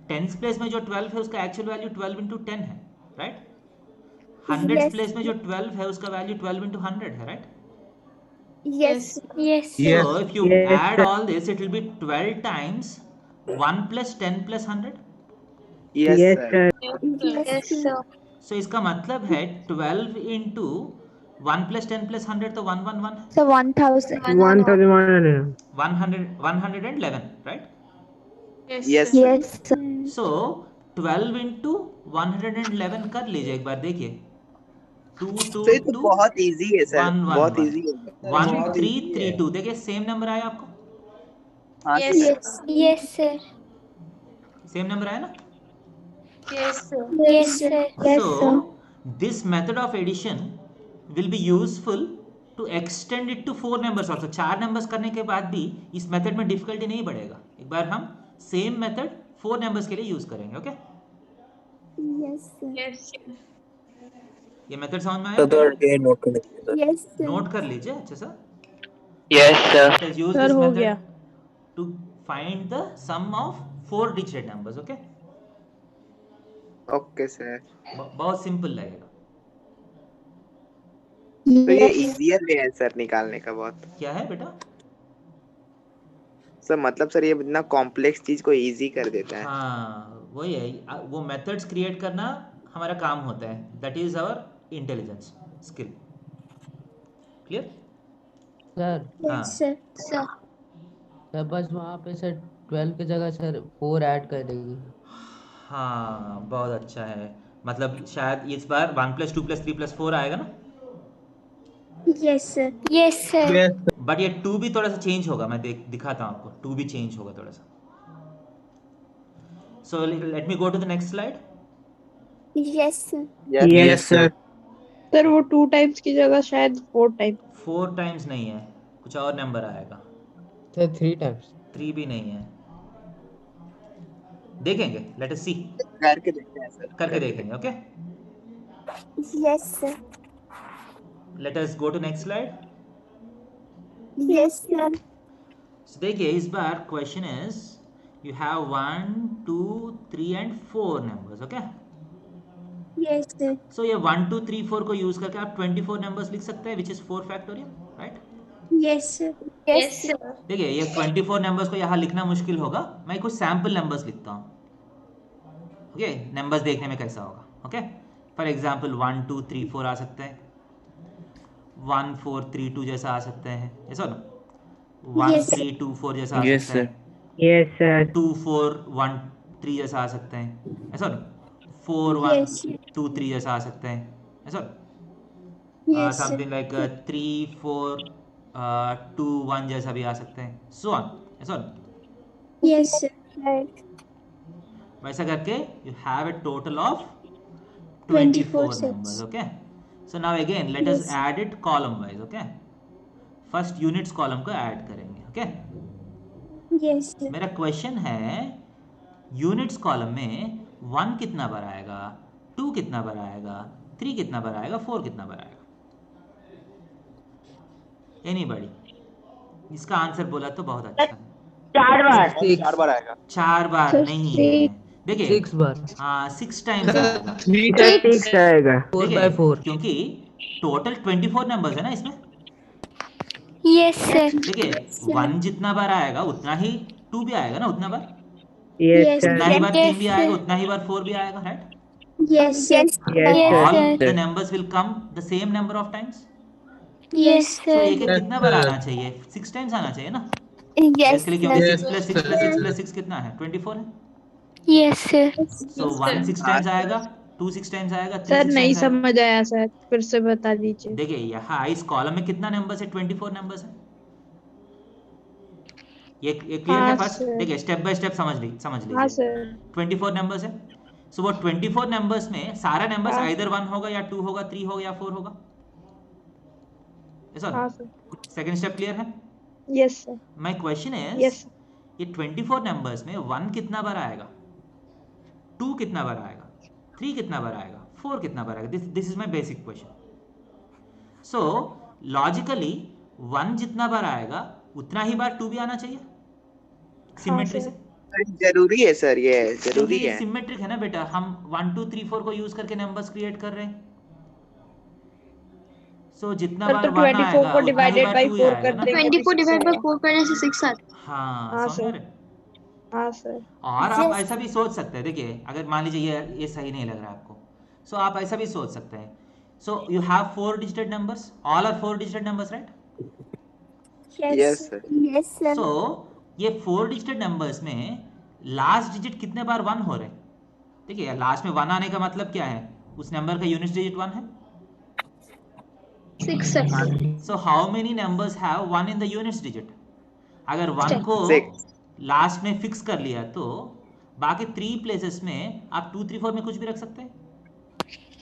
टेंस प्लेस में जो 12 है उसका एक्चुअल वैल्यू 12 into 10 है, राइट. Hundreds Yes. प्लेस में जो 12 है उसका वैल्यू 12 into 100 है, right. Yes. Yes. Yes. So if you Yes, add sir. all this, it will be 12 times 1 plus 10 plus 100. Yes, sir. Yes, sir. So इसका मतलब है 12 into 1 plus 10 plus 100 तो 111 है. So 1000. 111, right? Yes, sir. Yes, sir. So 12 into 111 कर लीजिए एक बार, देखिए 2 2 तो ये तो 2 बहुत इजी है सर, 1 1 बहुत 1 इजी है. 1 3 3 2. देखिए सेम नंबर आया आपको, हाँ Yes, sir. sir. Yes, sir. Same number आया ना. Yes, sir. Yes, sir. Yes, So sir. this method of addition will be useful to extend it to 4 numbers also. 4 numbers करने के बाद भी इस मेथड में डिफिकल्टी नहीं बढ़ेगा. एक बार हम सेम मेथड 4 numbers के लिए यूज करेंगे. Okay, Yes, sir. Yes, sir. ये मेथड समझ में आया? Yes, sir. नोट कर लीजिए अच्छे से. Yes, sir. Let us use Sir, this हो method गया. to find the sum of 4 digit numbers. Okay, okay sir. बहुत सिंपल लगेगा. तो ये Yes. इजियर वे है सर निकालने का बहुत. क्या है बेटा? सर मतलब सर ये इतना कॉम्प्लेक्स चीज को इजी कर देता है. हाँ वही है, वो मेथड्स क्रिएट करना हमारा काम होता है. That is our intelligence skill. Clear? Sir Yes, sir. Sir. Sir बस वहाँ पे सर 12 की जगह सर 4 ऐड कर देगी. हाँ बहुत अच्छा है. मतलब शायद इस बार 1 plus 2 plus 3 plus 4 आएगा ना. Yes, sir. Yes, sir. Yes. But ये 2 भी थोड़ा सा चेंज होगा. मैं दिखाता हूँ आपको. 2 भी चेंज होगा थोड़ा सा. So let me go to the next slide. Yes, sir. Yes, sir. Sir वो 2 टाइम्स की जगह शायद 4 टाइम. 4 टाइम्स नहीं है, कुछ और नंबर आएगा. Sir 3 times. 3 भी नहीं है. देखेंगे, लेट अस सी. करके देखते हैं सर. करके देखेंगे. Okay, Yes, sir. Let us go to next slide. Yes, sir. So देखिए इस बार question is you have 1 2 3 and 4 numbers. Okay, Yes, sir. So ये 1 2 3 4 को यूज करके आप 24 नंबर्स लिख सकते हैं, which is 4 factorial, right. Yes, sir. Yes, sir. देखिए ये 24 नंबर्स को यहाँ लिखना मुश्किल होगा. मैं कुछ सैम्पल नंबर्स लिखता हूँ. ओके, नंबर्स देखने में कैसा होगा. ओके, फॉर एग्जाम्पल 1 2 3 4 आ सकते हैं. 1 4 3 2 जैसा आ सकते हैं, ऐसा ना. 1 Yes. 3 2 4 जैसा आ Yes, सकता है. Yes, sir. 2 4 1 3 जैसा आ सकते हैं, ऐसा ना. 4 1 Yes. 2 3 जैसा आ सकते हैं, ऐसा ना. Yes, sir. समथिंग लाइक 3 4 2 1 जैसा भी आ सकते हैं, सो ऑन, ऐसा ना. Yes, sir. Right. वैसा करके you have a total of 24 numbers. sets. Okay, so now again let us Yes. add it column wise. Okay, first units column को add करेंगे. Okay, Yes, sir. मेरा question है units column में 1 कितना बार आएगा, 2 कितना बार आएगा, 3 कितना बार आएगा, 4 कितना बार आएगा. Anybody? इसका आंसर बोला तो बहुत अच्छा है. 4 बार. 4 बार आएगा. 4 बार Sir, नहीं three. है. देखिए 6 बार. हाँ 6 टाइम्स आएगा. 3 आएगा. 4 देखिए, by 4. क्योंकि टोटल 24 नंबर्स है ना इसमें. Yes, sir. देखिए 1 जितना बार आएगा उतना ही 2 भी आएगा ना, उतना बार. Yes, Yes, sir. उतना ही बार 3 भी Yes, आएगा, sir. उतना ही बार 4 भी आएगा, right. Yes, sir. Yes, All sir. the numbers will come the same number of times. Yes, So sir. एक कितना बार आना चाहिए? 6 टाइम्स आना चाहिए ना? Yes, इसके लिए क्योंकि sir. 6 प्लस 6 प्लस 6 प्लस 6 कितना है? 24 है. Yes, sir. So 1 6 हाँ टाइम्स सर आएगा, 2 6 टाइम्स आएगा, 3 सर 6 नहीं टाइम्स आएगा. समझ आया सर, फिर से बता दीजिए। देखिए यहाँ इस कॉलम में कितना नंबर्स है? 24 नंबर्स है. ये क्लियर है हाँ फर्स्ट? सर। देखिए स्टेप बाय स्टेप समझ हाँ लीजिए. सर। 24 नंबर्स है. सो वो 24 नंबर्स में सारा नंबर्स हाँ। आइदर 1 होगा या 2 होगा, 3 होगा या 4 होगा. हाँ सर। सेकंड स्टेप क्लियर है? Yes sir. My question is yes. ये 24 नंबर्स में 1 कितना बार आएगा, 2 कितना बार आएगा, 3 कितना बार आएगा, 4 कितना बार आएगा. This is my basic question. So logically 1 जितना बार आएगा उतना ही बार 2 भी आना चाहिए सिमेट्री से. जरूरी है सर, ये जरूरी क्योंकि है. सिमेट्रिक है ना बेटा. हम 1 2 3 4 को यूज करके नंबर्स क्रिएट कर रहे हैं. सो जितना सर बार तो 1 24 आएगा को उतना ही डिवाइडेड बार बाय 2 ही 4 आएगा कर ना. देंगे। 24 डिवाइड बाय 4 करने से 6 आता है। हाँ हाँ समझ सर। रहे. हाँ सर। और आप ऐसा भी सोच सकते हैं. देखिए अगर मान लीजिए ये सही नहीं लग रहा है आपको, सो आप ऐसा भी सोच सकते हैं. So you have 4 digited numbers. All are 4 digited numbers, right? Yes sir. Yes, sir. So ये 4 डिजिटेड नंबर्स में लास्ट डिजिट कितने बार 1 हो रहे हैं? देखिए लास्ट में 1 आने का मतलब क्या है? उस नंबर का यूनिट डिजिट 1 है. 6 sir. So how many numbers have 1 in the units digit? अगर 1 को 6. लास्ट में फिक्स कर लिया तो बाकी 3 प्लेसेस में आप 2 3 4 में कुछ भी रख सकते हैं.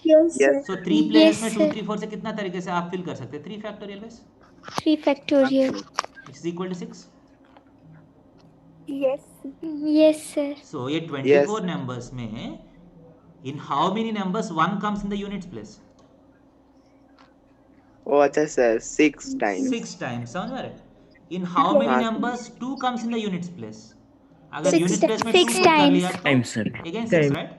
Yes, sir. सो 3 प्लेसेस में Yes, 2 sir. 3 4 से कितना तरीके से आप फिल कर सकते हैं? 3 factorial base 3 factorial. Is equal to 6. Yes. Yes, sir. So ये 24 Yes. नंबर्स में in how many numbers 1 comes in the units place? ओ अच्छा सर, 6 टाइम्स. 6 टाइम्स. समझ रहे? इन हाउ मेनी हाँ. Numbers 2 comes in the units place? अगर 6 unit place में 2 6 put कर लिया times. तो Times, sir. Again 6, Time. Right?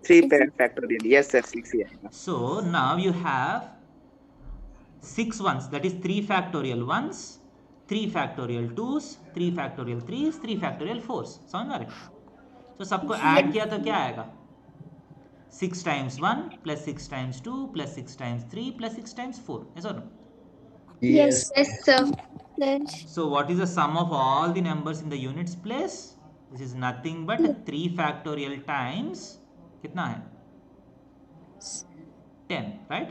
3 factorial. Yes sir, 6 ही आएगा. So now you have 6 ones, that is 3 factorial 1s, 3 factorial 2s, 3 factorial 3s, 3 factorial 4s. समझ में आ रहा है? तो सबको ऐड किया तो क्या आएगा? 6 times 1 plus 6 times 2 plus 6 times 3 plus 6 times 4. Yes or no? Yes. Yes sir. Yes. So what is the sum of all the numbers in the units place? This is nothing but 3 factorial times कितना है? 10, right?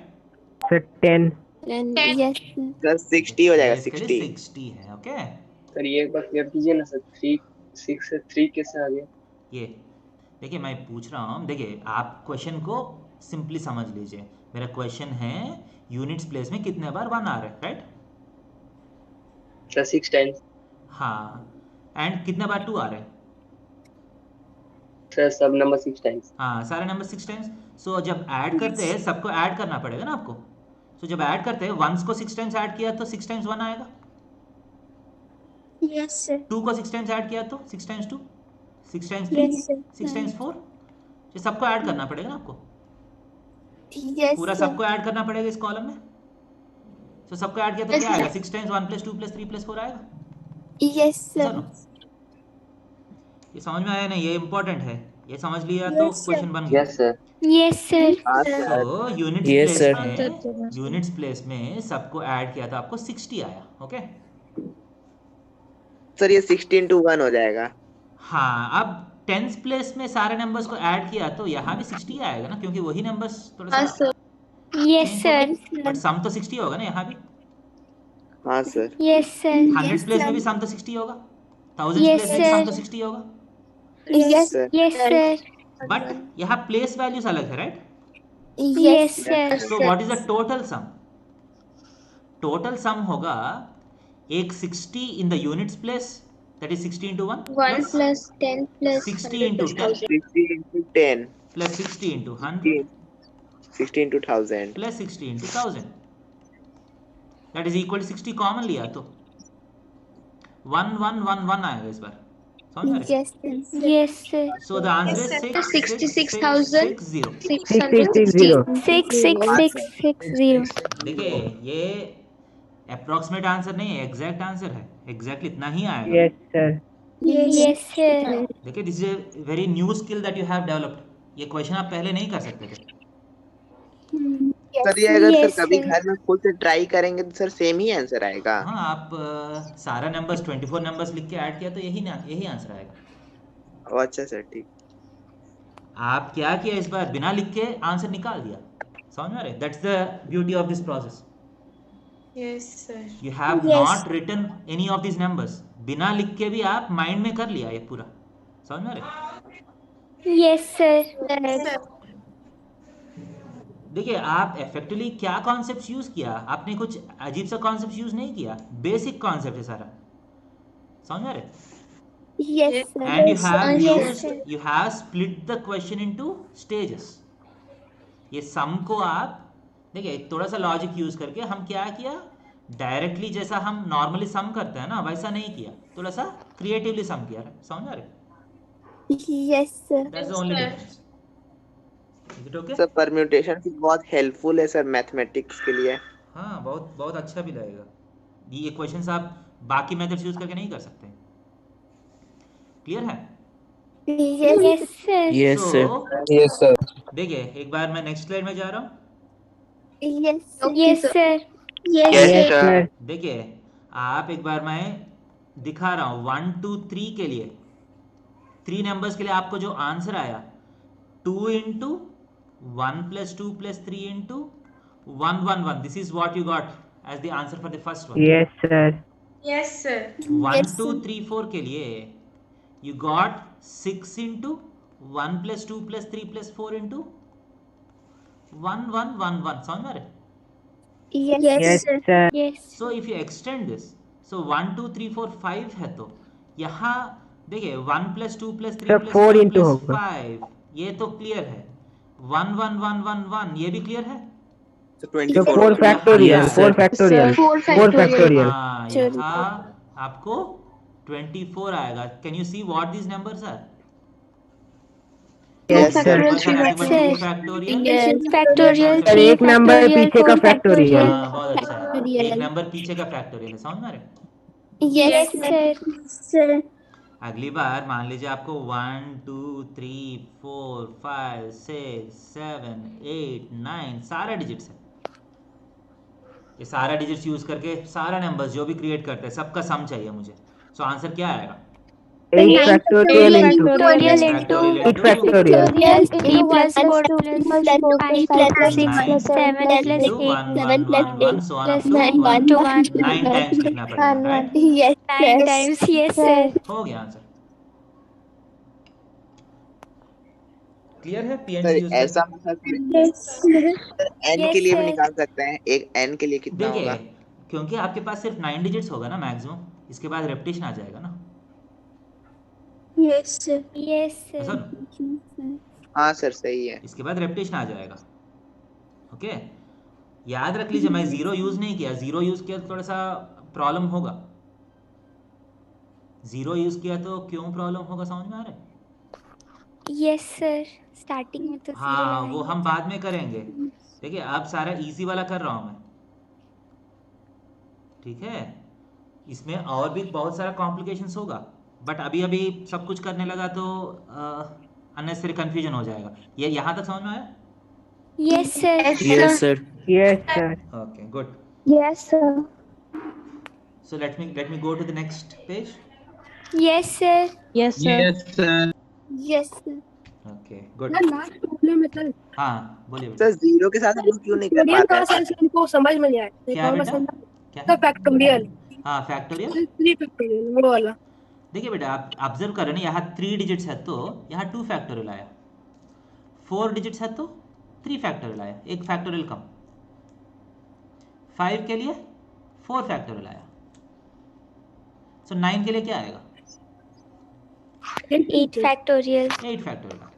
Sir, 10. Yes, sir. Sir 60 हो जाएगा. इसके लिए 60. 60 है. Okay. Sir ये एक बार clear कीजिए ना सर, 6 से 3 कैसे आ गया? ये देखिए मैं पूछ रहा हूँ. देखिए आप क्वेश्चन को सिंपली समझ लीजिए. मेरा क्वेश्चन है यूनिट्स प्लेस में कितने बार 1 आ रहे हैं, राइट? Sir 6 times. हाँ. एंड कितने बार 2 आ रहे हैं? सर सब नंबर 6 टाइम्स. हाँ सारे नंबर 6 टाइम्स. सो जब ऐड करते हैं सबको ऐड करना पड़ेगा ना आपको. सो जब ऐड करते हैं 1s को 6 टाइम्स ऐड किया तो 6 टाइम्स 1 आएगा. Yes, sir. 2 को 6 टाइम्स ऐड किया तो 6 times 2, 6 times 3, Yes, sir. 6 times 4. ये सबको ऐड करना पड़ेगा ना आपको. Yes, पूरा sir. सबको ऐड करना पड़ेगा इस कॉलम में. तो सबको ऐड किया तो क्या आएगा? 6 टाइम्स 1 प्लस 2 प्लस 3 प्लस 4 आएगा. Yes, sir. चलो ये समझ में आया ना? ये इम्पोर्टेंट है. ये समझ लिया तो Yes, sir. क्वेश्चन बन गया. Yes sir. Yes, sir. हाँ सर. तो यूनिट्स Yes, प्लेस sir. में यूनिट्स प्लेस में सबको ऐड किया तो आपको 60 आया. ओके. सर ये 16 to 1 हो जाएगा. हाँ अब 10th प्लेस में सारे नंबर्स को ऐड किया तो यहाँ भी 60 आएगा ना, क्योंकि वही नंबर्स थोड़ा हाँ सा sir. Yes, sir. But sum तो 60 होगा ना यहाँ भी. हाँ सर. Yes, sir. 100 प्लेस में भी सम तो 60 होगा. 1000 Yes, प्लेस में भी सम तो sir. 60 होगा. Yes, sir. yes, sir. But यहाँ प्लेस वैल्यूज अलग है, right? Yes, sir. So what is the total sum? Total sum होगा एक 60 इन the units place, that is 60 into 1 1 plus 10 plus 60 into 10 60 into 10. plus 60 into 100 60 into 1000. plus 60 into 1000. That is equal to 60. Common लिया तो 1 1 1 1 आएगा इस बार. समझ रहे? Yes, sir. Yes, sir. So the answer is 66,660. 660. 66660. देखिए ये अप्रोक्सीमेट आंसर नहीं है, एग्जैक्ट आंसर है. एग्जैक्टली इतना ही आएगा. Yes, sir. Yes, sir. देखिए this is a very new skill that you have developed. ये क्वेश्चन आप पहले नहीं कर सकते थे। सर ये अगर सर कभी घर में खुद से ट्राई करेंगे तो सर सेम ही आंसर आएगा। हाँ, आप सारा नंबर्स 24 नंबर्स लिख के ऐड किया तो यही आंसर आएगा। ओ अच्छा सर ठीक। आप क्या किया इस बार, बिना लिख के आंसर निकाल दिया। समझ में आ रहे? That's the beauty of this process. Yes sir. You have not written any of this numbers, बिना लिख के भी आप माइंड में कर लिया ये पूरा। समझ में आ रहे? Yes sir. देखिए आप इफेक्टिवली क्या कॉन्सेप्ट यूज किया, आपने कुछ अजीब सा कॉन्सेप्ट यूज नहीं किया, बेसिक कॉन्सेप्ट है सारा। समझ में आ रहे? Yes sir. And Yes sir. you have split the question into stages. ये सम को आप देखिए थोड़ा सा लॉजिक यूज करके हम क्या किया, डायरेक्टली जैसा हम नॉर्मली सम करते हैं ना वैसा नहीं किया, थोड़ा सा क्रिएटिवली सम किया। समझ आ रहे? Yes sir. That's the only difference. Is it okay? Sir permutation भी बहुत हेल्पफुल है सर मैथमेटिक्स के लिए। हाँ, बहुत बहुत अच्छा भी लगेगा। ये क्वेश्चंस आप बाकी मेथड्स यूज करके नहीं कर सकते। क्लियर है? Yes sir. Yes sir. Yes sir. देखिए एक बार मैं नेक्स्ट स्लाइड में जा रहा हूँ। Yes sir. Yes sir. देखिए आप एक बार मैं दिखा रहा हूँ 1 2 3 के लिए, 3 नंबर्स के लिए आपको जो आंसर आया 2 into 1 plus 2 plus 3 into 1 1 1. This is what you got as the answer for the first one. Yes sir. Yes sir. 1 2 3 4 के लिए you got 6 into 1 plus 2 plus 3 plus 4 into 1 1 1 1. समझ में आ रहे? Yes sir. Yes. So if you extend this, so 1 2 3 4 5 है तो यहाँ देखिए 1 plus 2 plus 3 Sir, plus 4 4 into plus होगा। 5 ये तो क्लियर है। 1 1 1 1 1 ये भी क्लियर है। So So 24 4 factorial. Yes, 4 factorial. 4 factorial. हाँ, यहाँ आपको 24 आएगा। Can you see what these numbers are? Yes sir. Factorial. Factorial. Sir एक नंबर पीछे का फैक्टोरियल। हाँ, बहुत अच्छा है। एक नंबर पीछे का फैक्टोरियल है। समझ में आ रहे? Yes sir. अगली बार मान लीजिए आपको 1 2 3 4 5 6 7 8 9 सारा डिजिट्स है। ये सारा डिजिट्स यूज करके सारा नंबर्स जो भी क्रिएट करते हैं सबका सम चाहिए मुझे। सो आंसर क्या आएगा? 8 factorial into 8 factorial. Yes, 3 plus 4 plus 5 plus 6 plus 7 plus 8 7 plus 8 plus 9 1 to 1. 9 times लिखना पड़ेगा, right? Yes, 9 times. Yes sir. हो गया आंसर। क्लियर है? सर पीएनसी यूज ऐसा मतलब एन के लिए भी निकाल सकते हैं, एक एन के लिए कितना देखिए होगा? क्योंकि आपके पास सिर्फ 9 डिजिट्स होगा ना मैक्सिमम, इसके बाद रेपिटेशन आ जाएगा ना। Yes sir. Yes sir. ऐसा ना? हाँ सर सही है। इसके बाद रेपिटेशन आ जाएगा। ओके, याद रख लीजिए मैं 0 यूज नहीं किया। 0 यूज किया तो थोड़ा सा प्रॉब्लम होगा। 0 यूज किया तो क्यों प्रॉब्लम होगा, समझ में आ रहा है? Yes sir. Starting में तो हाँ, वो हम बाद में करेंगे। देखिए अब सारा इजी वाला कर रहा हूँ मैं, ठीक है? इसमें और भी बहुत सारा कॉम्प्लिकेशंस होगा, बट अभी अभी सब कुछ करने लगा तो अननेसेसरी कंफ्यूजन हो जाएगा। ये यहाँ तक समझ में आया? Yes sir. Yes sir. Yes sir. Okay, good. Yes sir. So let me go to the next page. Yes sir. Yes sir. sir. Yes sir. Okay, good. Last problem है sir. हाँ बोलिए सर जीरो के साथ हम लोग क्यों नहीं कर फैक्टोरियल पाते? का सेंस हमको समझ में नहीं आया। क्या बेटा? क्या? फैक्टोरियल। हाँ फैक्टोरियल। 3 फैक्टोरियल वो वाला। देखिए बेटा आप ऑब्जर्व कर रहे हैं ना, यहाँ 3 डिजिट्स है तो यहाँ 2 फैक्टोरियल आया। 4 डिजिट्स है तो 3 फैक्टोरियल आया, एक फैक्टोरियल कम। 5 के लिए 4 फैक्टोरियल आया। सो 9 के लिए क्या आएगा? 8 factorial. 8 फैक्टोरियल आएगा।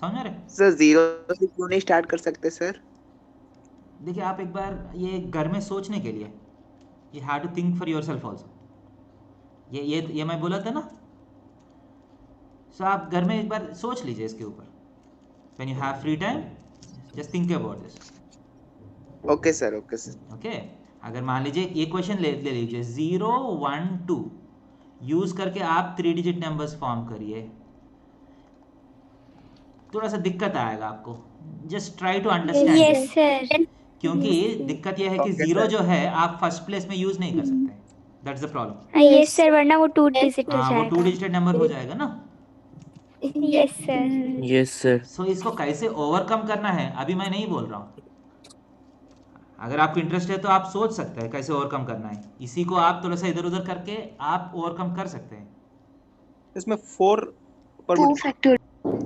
समझ आ रहे? सर जीरो से क्यों नहीं स्टार्ट कर सकते सर? देखिए आप एक बार ये घर में सोचने के लिए, you have to think for yourself also. ये मैं बोला था ना, सो आप घर में एक बार सोच लीजिए इसके ऊपर। When you have free time just think about this. Okay sir, okay sir. Okay, अगर मान लीजिए ये क्वेश्चन ले लीजिए 0 1 2 यूज करके आप 3 डिजिट नंबर्स फॉर्म करिए। थोड़ा सा दिक्कत आएगा आपको। Just try to understand Yes, sir. क्योंकि Yes, sir. दिक्कत यह है कि Okay, जीरो sir. जो है आप फर्स्ट प्लेस में यूज नहीं कर सकते, that's the problem. Yes, sir. वरना वो 2 डिजिट हो हाँ, वो 2 जाएगा। डिजिटेड नंबर हो जाएगा ना। Yes, sir. Yes, sir. सो इसको कैसे ओवरकम करना है अभी मैं नहीं बोल रहा हूँ। अगर आपको इंटरेस्ट है तो आप सोच सकते हैं कैसे ओवरकम करना है। इसी को आप थोड़ा सा इधर उधर करके आप ओवरकम कर सकते हैं। इसमें 4 पर 2 factorial.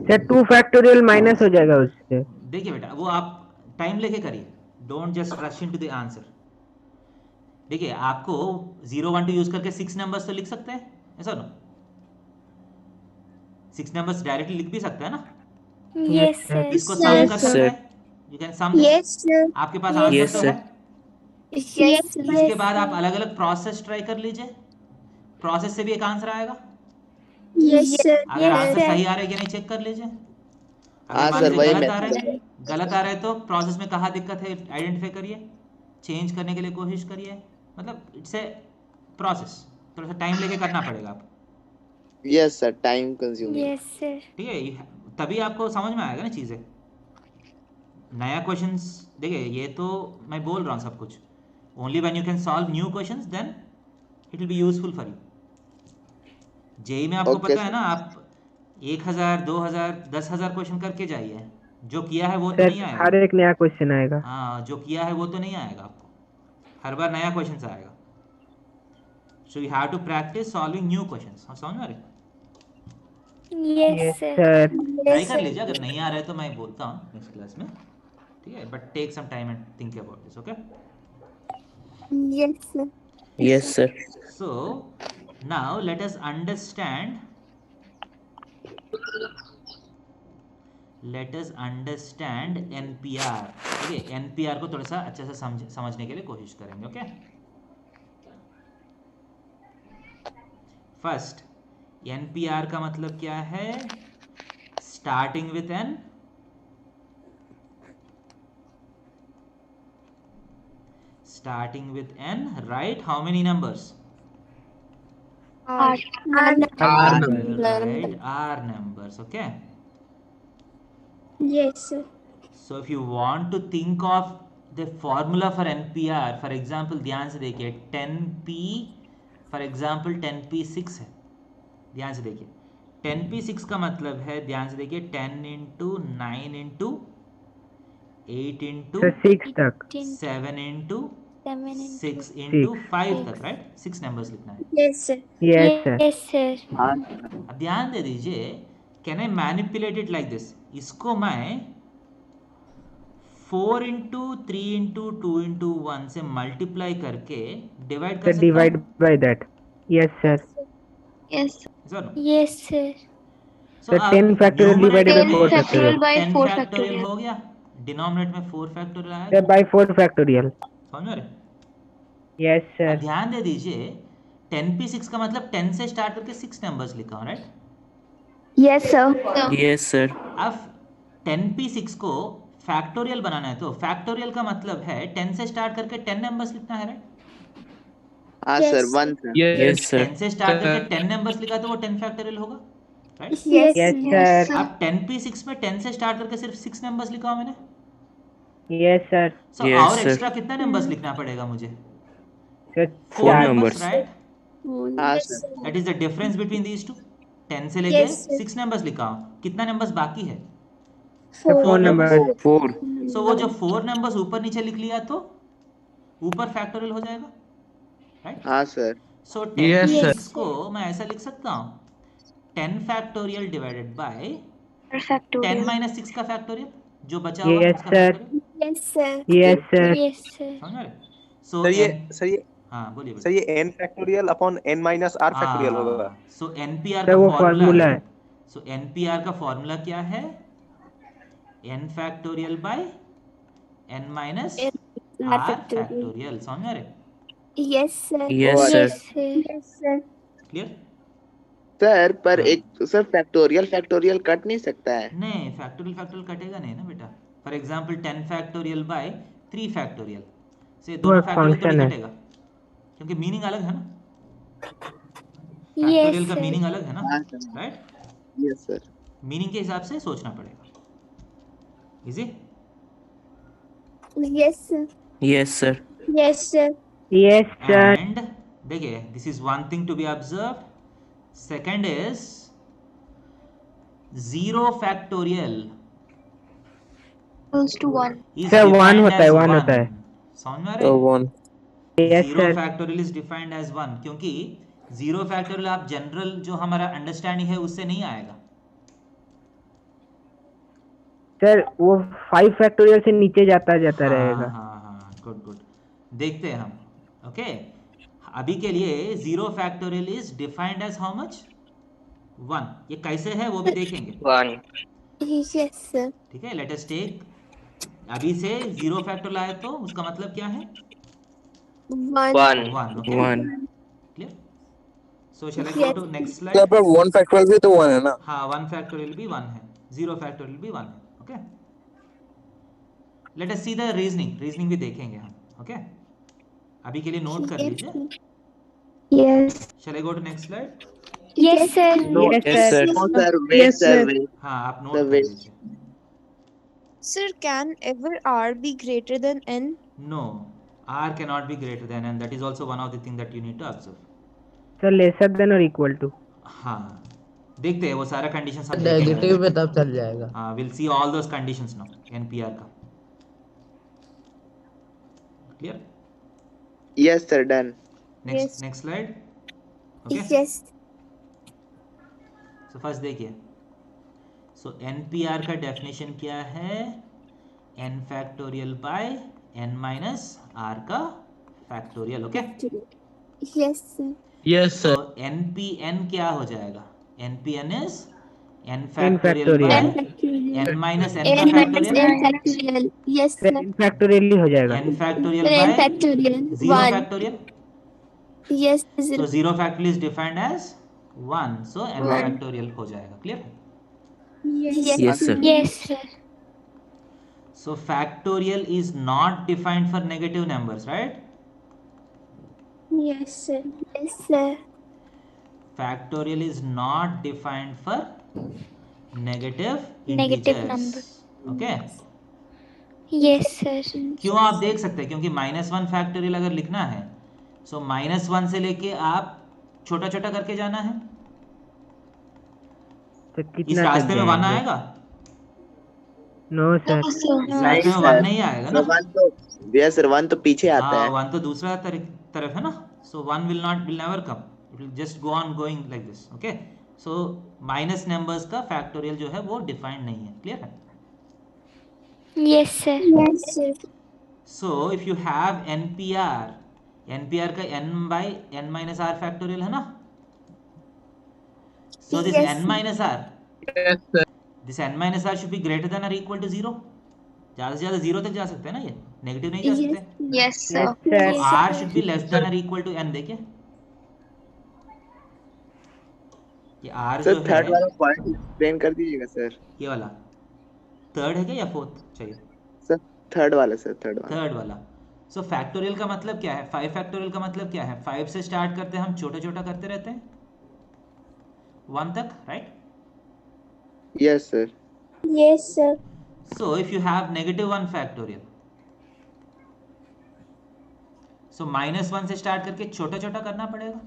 सर 2 फैक्टोरियल माइनस हो जाएगा उससे। देखिए बेटा, वो आप टाइम लेके करिए, don't just rush into the answer. देखिए आपको 0 1 2 यूज करके 6 नंबर्स तो लिख सकते हैं, ऐसा ना? 6 नंबर्स डायरेक्टली लिख भी सकते हैं ना। Yes, sir. इसको सम कर सकते हैं, you can sum. Yes, sir. आपके पास Yes, आंसर तो sir. है। Yes, sir. इसके बाद आप अलग अलग प्रोसेस ट्राई कर लीजिए, प्रोसेस से भी एक आंसर आएगा। Yes, sir. अगर आंसर सही आ रहा है कि नहीं चेक कर लीजिए। अगर हाँ मान सर, लीजिए वही गलत मैं आ रहा है, गलत आ रहा है तो प्रोसेस में कहाँ दिक्कत है आइडेंटिफाई करिए, चेंज करने के लिए कोशिश करिए। मतलब इट्स ए प्रोसेस, थोड़ा सा टाइम लेके करना पड़ेगा आपको। Yes sir, time consuming. Yes, sir. ठीक है, तभी आपको समझ में आएगा ना चीज़ें। नया क्वेश्चंस देखिए, ये तो मैं बोल रहा हूँ सब कुछ, only when you can solve new questions then it will be useful for you. JEE में आपको Okay, पता है sir. ना, आप 1000 2000 10,000 क्वेश्चन करके जाइए, जो किया है वो तो सर नहीं आएगा। हर एक नया क्वेश्चन आएगा। हाँ, जो किया है वो तो नहीं आएगा आपको, हर बार नया क्वेश्चन आएगा। So you have to practise solving new questions. समझ में आ रही? Yes, sir. सर ट्राई कर लीजिए, अगर नहीं आ रहा है तो मैं बोलता हूँ नेक्स्ट क्लास में, ठीक है? But take some time and think about this, okay? Yes, sir. Yes sir. So now let us understand NPR। ठीक है, NPR को थोड़ा सा अच्छे से समझने के लिए कोशिश करेंगे, ओके? फर्स्ट, NPR का मतलब क्या है? Starting with an, starting with n, right? How many numbers? R. Right, R numbers, okay? Yes, sir. So if you want to think of the formula for NPR, for example, ध्यान से देखिए 10p, for example 10p6 है, ध्यान से देखिए 10p6 का मतलब है, ध्यान से देखिए 10 into 9 into 8 into सर 6 तक। 7 into 7 6 into 5 तक, राइट? 6 नंबर्स लिखना है। Yes, sir. Yes sir. Yes, sir. अब ध्यान दे दीजिए, can I manipulate it like this? इसको मैं 4 into 3 into 2 into 1 से मल्टीप्लाई करके डिवाइड कर सर सकता डिवाइड हूँ। By that. Yes sir. Yes. Yes, sir. Sir 10 factorial divided by 4 factorial factorial. by 10 4 factorial factorial. हो गया, डिनोमिनेटर में 4 फैक्टोरियल सर आएगा, बाय 4 फैक्टोरियल। समझ रहे? यस अब सर। ध्यान दे दीजिए 10p6 का मतलब 10 से स्टार्ट करके 6 नंबर्स लिखा हूँ, right? Yes, sir. Yes sir. अब 10p6 को फैक्टोरियल बनाना है तो फैक्टोरियल का मतलब है 10 से स्टार्ट करके 10 नंबर्स लिखना है, राइट? हाँ Yes. Sir, 1 sir. Yes sir. 10 से स्टार्ट करके 10 नंबर्स लिखा तो वो 10 फैक्टोरियल होगा, right? Yes. Yes Yes, sir. sir. अब 10p6 में 10 से स्टार्ट करके सिर्फ 6 नंबर्स लिखा हूं मैंने। Yes sir. सो और एक्स्ट्रा कितना नंबर्स लिखना पड़ेगा मुझे? Sir 4 4 numbers, right? हाँ Yes, sir. sir. That is the difference between these two. 10 से लेके Yes, sir. 6 नंबर्स लिखा हूं, कितना नंबर्स बाकी है? 4 नंबर 4। सो वो जो 4 नंबर्स ऊपर नीचे लिख लिया तो ऊपर फैक्टोरियल हो जाएगा, राइट? हाँ सर। सो 10p6 को मैं ऐसा लिख सकता हूँ 10 factorial divided by 10 Factorial. Minus 6 का फैक्टोरियल, जो बचा हुआ यस उसका sir. Factorial, Yes, sir. Yes sir. Yes, sir. समझ रहे? सो सर ये हाँ बोलिए सर ये n factorial upon n minus r factorial होगा। सो NPR सर का वो फॉर्मूला फॉर्मूला है। है। सो NPR का फॉर्मूला क्या है? n factorial by n minus r factorial, समझ रहे? Yes, sir. Yes sir. Yes, sir. Yes, sir. Clear? Sir पर हाँ। एक सर फैक्टोरियल कट नहीं सकता है। नहीं, फैक्टोरियल कटेगा नहीं ना बेटा। For example 10 factorial by 3 factorial से दोनों फैक्टोरियल तो function नहीं है। कटेगा, क्योंकि मीनिंग अलग है ना, Yes, फैक्टोरियल का sir. मीनिंग अलग है ना, हाँ sir. Right? Yes sir. Meaning के हिसाब से सोचना पड़ेगा। Easy? Yes, sir. Yes, sir. Yes, sir. Yes, sir. And देखिए, this is one thing to be observed. Second is 0 factorial Equals to 1. is Sir, one defined होता है, as one 1. होता है. समझ में आ रहा है? One. Yes, 0 sir. factorial is defined as 1 क्योंकि 0 factorial आप जनरल जो हमारा अंडरस्टैंडिंग है उससे नहीं आएगा. सर वो 5 फैक्टोरियल से नीचे जाता रहेगा. हाँ, गुड. देखते हैं हम. ओके, अभी के लिए 0 factorial is defined as how much? 1. ये कैसे है वो भी देखेंगे. 1. Yes, sir. ठीक है, लेट अस टेक. अभी से 0 फैक्टोरियल आए तो उसका मतलब क्या है? 1. 1. Okay, 1. Clear? So shall I go to next sir slide. पर 1 फैक्टोरियल भी तो 1 है ना? हाँ, 1 फैक्टोरियल भी 1 है, 0 फैक्टोरियल भी 1 है. Okay, let us see the reasoning भी देखेंगे हम. ओके, अभी के लिए नोट कर लीजिए. Yes. Shall I go to next slide. Yes, sir. Yes, Yes, sir. sir. No, sir. Wait, Yes, sir. sir. Wait. हाँ, आप नोट The कर way- लीजिए. Sir, can ever R be greater than N? No, R cannot be greater than N. That is also one of the things that you need to observe. Sir lesser than और equal to. हाँ, देखते हैं वो सारा condition हम negative देखेंगे. में तब चल जाएगा. हाँ, we'll see all those conditions now. NPR का. Clear? Yes, sir. Done. Next slide. Okay. Yes. So first देखिए. So NPR का definition क्या है? N factorial by N minus R का factorial. Okay? Yes, sir. Yes, sir. So NPN क्या हो जाएगा? NPN is N factorial. factorial by N factorial. N minus N N का minus factorial. N factorial. Yes, sir. N factorial ही हो जाएगा. N factorial N by factorial. 0 1. factorial. Yes, So sir. 0 factorial is defined as 1. So N One. factorial हो जाएगा. Clear? Yes, sir. Yes, sir. So factorial is not defined for negative numbers, right? Yes, sir. Yes, sir. Factorial is not defined for negative Negative integers. numbers. Okay? Yes, sir. क्यों आप देख सकते हैं क्योंकि -1 factorial अगर लिखना है सो -1 से लेके आप छोटा छोटा करके जाना है. तो इस कितना रास्ते में 1 आएगा? No sir. इस रास्ते में 1 नहीं आएगा ना? One तो yes, sir. One तो पीछे आता है. 1 तो दूसरा तरफ है ना. So 1 will never come. It will just go on going like this. Okay? So minus numbers का फैक्टोरियल जो है वो डिफाइंड नहीं है. क्लियर है? Yes, sir. Yes, sir. So if you have NPR का n by n minus r factorial है ना? So this Yes. n minus r, Yes, sir. this n minus r should be greater than or equal to 0. ज़्यादा से ज़्यादा 0 तक जा सकते हैं ना, ये नेगेटिव नहीं जा सकते. Yes, sir. Yes, So r should be less than or equal to n. देखिए ये r सर जो थर्ड है वाला पॉइंट एक्सप्लेन कर दीजिएगा सर. ये वाला थर्ड है क्या या फोर्थ चाहिए? सर थर्ड वाला सर. थर्ड वाला. सो फैक्टोरियल का मतलब क्या है? 5 फैक्टोरियल का मतलब क्या है? 5 से स्टार्ट करते हैं हम, छोटा छोटा करते रहते हैं 1 तक, right? Yes, sir. Yes, sir. So if you have -1 factorial, so -1 से स्टार्ट करके छोटा छोटा करना पड़ेगा.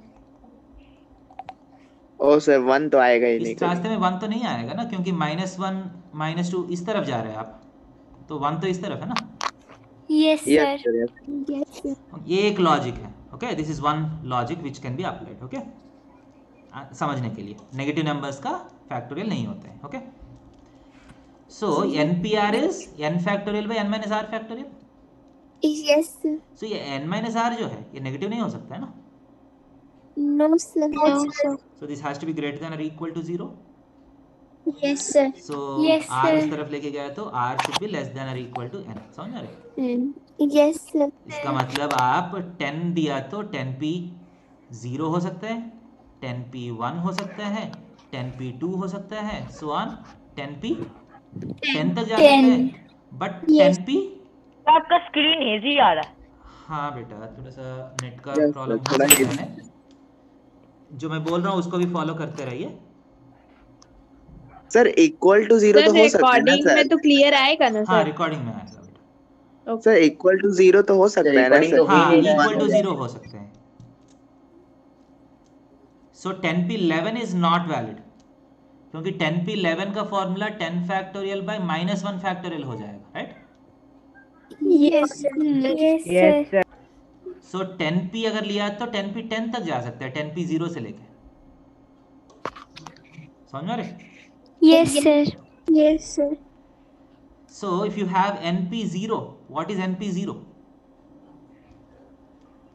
ओ सर 1 तो आएगा ही नहीं इस रास्ते में 1 तो नहीं आएगा ना, क्योंकि -1 -2 इस तरफ जा रहे हैं आप, तो 1 तो इस तरफ है ना. Yes, sir. Yes, sir. Yes. Yes, sir. ये एक लॉजिक है. Okay, this is one logic which can be applied. Okay, समझने के लिए नेगेटिव नंबर्स का फैक्टोरियल नहीं होते हैं. Okay, so NPR is n factorial by n minus r factorial. Yes, sir. So ये n minus r जो है ये नेगेटिव नहीं हो सकता है ना. No, sir. No, sir. So this has to be greater than और equal to 0. Yes, sir. So Yes, r इस sir. तरफ लेके गया तो r should be less than और इक्वल टू n. समझ आ रहे हैं? Yes, sir. इसका मतलब आप 10 दिया तो 10p 0 हो सकता है, 10p 1 हो सकता है, 10p 2 हो सकता है, सो ऑन 10p 10 तक जा सकता है. बट 10p आपका स्क्रीन हेजी आ रहा है. हाँ बेटा, थोड़ा सा नेट का Yes, प्रॉब्लम थोड़ा हो सकता है. जो मैं बोल रहा हूँ उसको भी फॉलो करते रहिए. सर इक्वल टू जीरो तो हो सकता है ना रिकॉर्डिंग में सर? तो क्लियर आएगा ना हाँ सर? रिकॉर्डिंग में आएगा बेटा। सर इक्वल टू जीरो तो हो सकता है ना recording सर? तो हो ही हाँ नहीं रहा इक्वल है। टू 0 हो सकते हैं। सो 10p11 इज नॉट वैलिड, क्योंकि 10p11 का फॉर्मूला 10 फैक्टोरियल बाय -1 फैक्टोरियल हो जाएगा, right? Yes, sir. Yes, yes sir. Sir. So 10p अगर लिया तो 10p10 तक जा सकता है, 10p0 से लेके। समझ में आ रहे? Yes, sir. Yes, sir. So if you have np0, what is np0?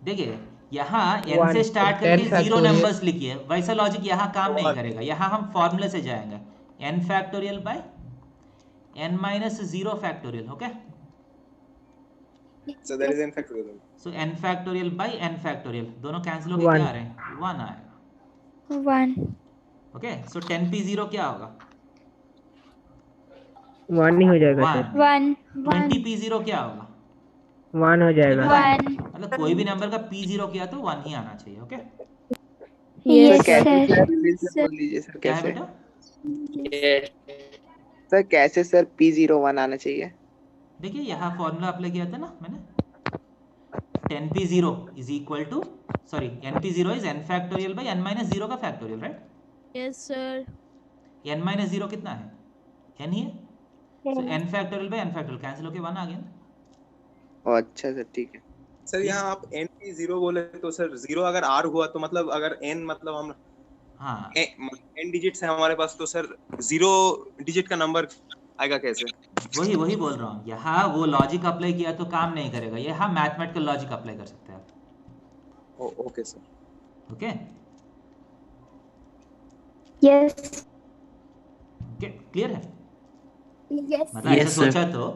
देखिए यहाँ n से स्टार्ट करके 10 0 factorial। नंबर्स लिखिए, वैसा लॉजिक यहाँ काम नहीं करेगा। यहाँ हम फॉर्मूले से जाएंगे, n factorial by n minus 0 factorial, okay? So that is n factorial. So n factorial by n factorial दोनों कैंसिल होके One. क्या आ रहे हैं? 1 आएगा, 1. ओके? सो 10p0 क्या होगा? 1 ही हो जाएगा सर। 1। 1. 20p0 क्या होगा? 1 हो जाएगा। 1. मतलब कोई भी नंबर का p0 किया तो 1 ही आना चाहिए, ओके? Yes, सर कैसे sir. सर? प्लीज सर बोल दीजिए सर क्या है कैसे? बेटा? सर कैसे सर P01 आना चाहिए? देखिए यहाँ फॉर्मूला अप्लाई किया था ना मैंने, 10p0 is equal to, sorry np0 is n factorial by n minus 0 का factorial, right? Yes sir. n minus 0 कितना है? n ही है। So n factorial by n factorial cancel होके 1 आ गया ना। ओ अच्छा सर ठीक है। सर यहाँ आप n की 0 बोले तो सर 0 अगर r हुआ तो मतलब अगर n मतलब हम हाँ n डिजिट्स है हमारे पास, तो सर 0 डिजिट का नंबर आएगा कैसे? वही बोल रहा हूँ, यहाँ वो लॉजिक अप्लाई किया तो काम नहीं करेगा, यहाँ मैथमेटिकल लॉजिक अप्लाई कर सकते हैं आप, okay sir. Okay? Yes. Clear है? Yes. मतलब ऐसा Yes, sir. सोचा तो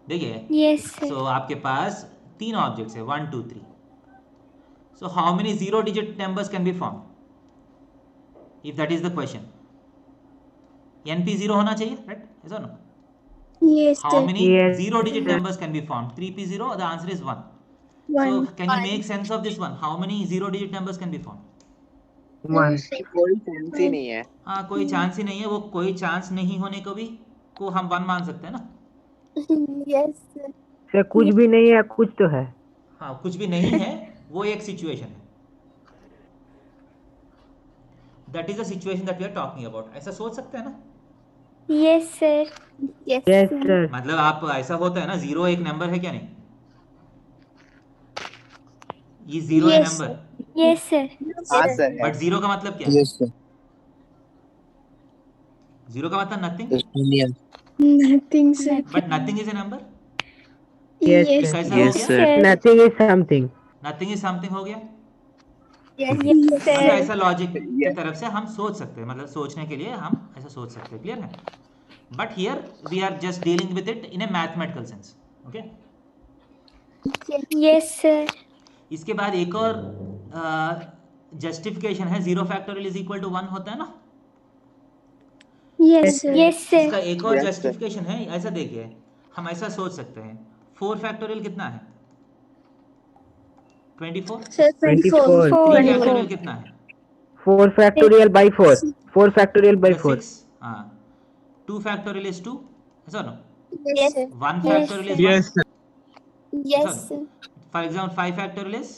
देखिए, Yes, sir. सो आपके पास 3 ऑब्जेक्ट्स है, 1 2 3। So how many 0 digit numbers can be form, if that is the question? np0 होना चाहिए, राइट? ऐसा ना? Yes, How sir. many Yes, 0-digit sir. numbers can be formed? 3p0. The answer is 1. So 1. can you make sense of this one? How many 0-digit numbers can be formed? 1। कोई sense ही नहीं है। हाँ कोई chance ही नहीं है, वो कोई chance नहीं होने को भी को हम 1 मान सकते हैं ना। Yes, sir. सर कुछ भी नहीं है, कुछ तो है। हाँ कुछ भी नहीं है, वो एक सिचुएशन है। That is the situation that we are talking about. ऐसा सोच सकते हैं ना? Yes, sir. Yes, yes sir. Sir. मतलब आप ऐसा होता है ना, 0 एक नंबर है क्या नहीं? ये 0 है Yes, नंबर, Yes, sir. हाँ सर है। बट 0 का मतलब क्या है? Yes, sir. 0 का मतलब nothing, Estonian. Nothing, sir. But nothing is a number. Yes Yes, sir. कैसा हो Yes, गया? sir. Nothing is something. Nothing is something हो गया। Yes, मतलब sir. ऐसा लॉजिक की तरफ से हम सोच सकते हैं, मतलब सोचने के लिए हम ऐसा सोच सकते हैं, क्लियर है? But here we are just dealing with it in a mathematical sense, okay? Yes, sir. इसके बाद एक और जस्टिफिकेशन है, 0 फैक्टोरियल इज इक्वल टू 1 होता है ना। Yes, sir. Yes, इसका sir. एक और Yes, sir. जस्टिफिकेशन है, ऐसा देखिए, हम ऐसा सोच सकते हैं, 4 फैक्टोरियल कितना है? 24। Sir, 24. 3 फैक्टोरियल कितना है? 4 फैक्टोरियल बाई 4। 4 factorial by 4। 6। हाँ 2 फैक्टोरियल इज 2, ऐसा ना? Yes, sir. 1 factorial is 1। Yes sir. Yes, sir. For example 5 factorial is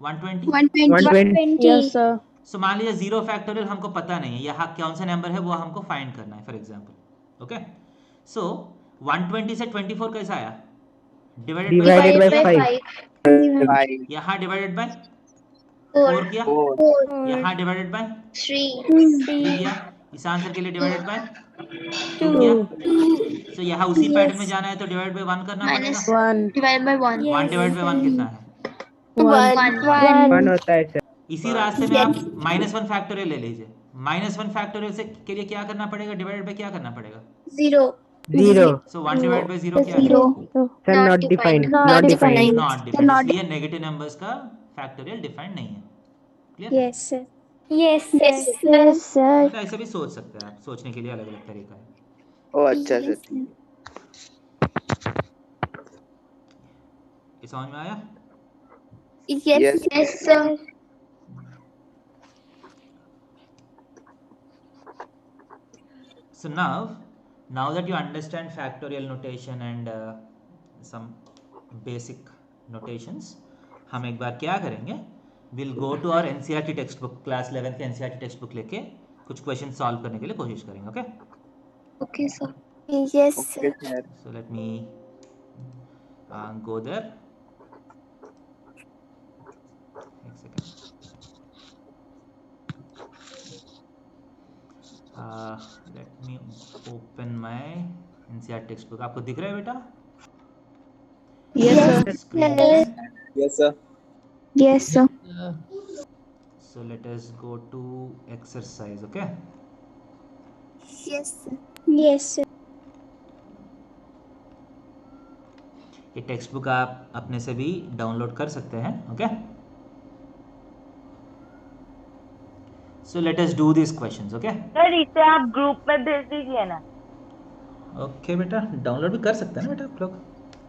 120। 120। Yes sir. So मान लीजिए 0 फैक्टोरियल हमको पता नहीं है, यहाँ कौन सा नंबर है वो हमको फाइंड करना है, फॉर एग्जाम्पल, ओके? सो 120 से 24 कैसा आया? Divided divided by 5। भाई यहाँ डिवाइडेड बाय 4 किया, यहाँ डिवाइडेड बाय 3 किया, इस आंसर के लिए डिवाइडेड बाय 2 किया। सो यहाँ उसी पैटर्न में जाना है तो डिवाइड बाय 1 करना पड़ेगा। 1 Divided by 1. 1 डिवाइड बाय 1 कितना है? 1 होता है सर। इसी रास्ते में आप -1 फैक्टोरियल ले लीजिए। -1 फैक्टोरियल से के लिए क्या करना पड़ेगा? डिवाइडेड बाय क्या करना पड़ेगा? 0. 0 सो 1 डिवाइड बाय 0 क्या है? Sir not defined. Not defined. Not defined, इसलिए नेगेटिव नंबर्स का फैक्टोरियल डिफाइंड नहीं है, clear? Yes, sir. Yes, sir. Yes, sir. मतलब ऐसे भी सोच सकते हैं आप, सोचने के लिए अलग अलग तरीका है। ओ अच्छा सर ठीक है। ये समझ में आया? Yes, yes, sir. So now that you understand factorial notation and some basic notations, हम एक बार क्या करेंगे, we'll go to our NCERT textbook, class 11 के NCERT textbook लेके कुछ क्वेश्चन सॉल्व करने के लिए कोशिश करेंगे. Okay Okay, sir. Yes, Okay, sir. sir. So let me go there. एक second. Let me open my NCERT textbook. आपको दिख रहा है बेटा? Yes, sir. Screen में? Yes, sir. Yes, sir. So let us go to exercise. Okay. Yes, sir. Yes, sir. ये text book आप अपने से भी डाउनलोड कर सकते हैं. Okay so let us do this questions. Okay sir इसे आप ग्रुप में भेज दीजिए ना. ओके बेटा, डाउनलोड भी कर सकते हैं ना बेटा आप लोग.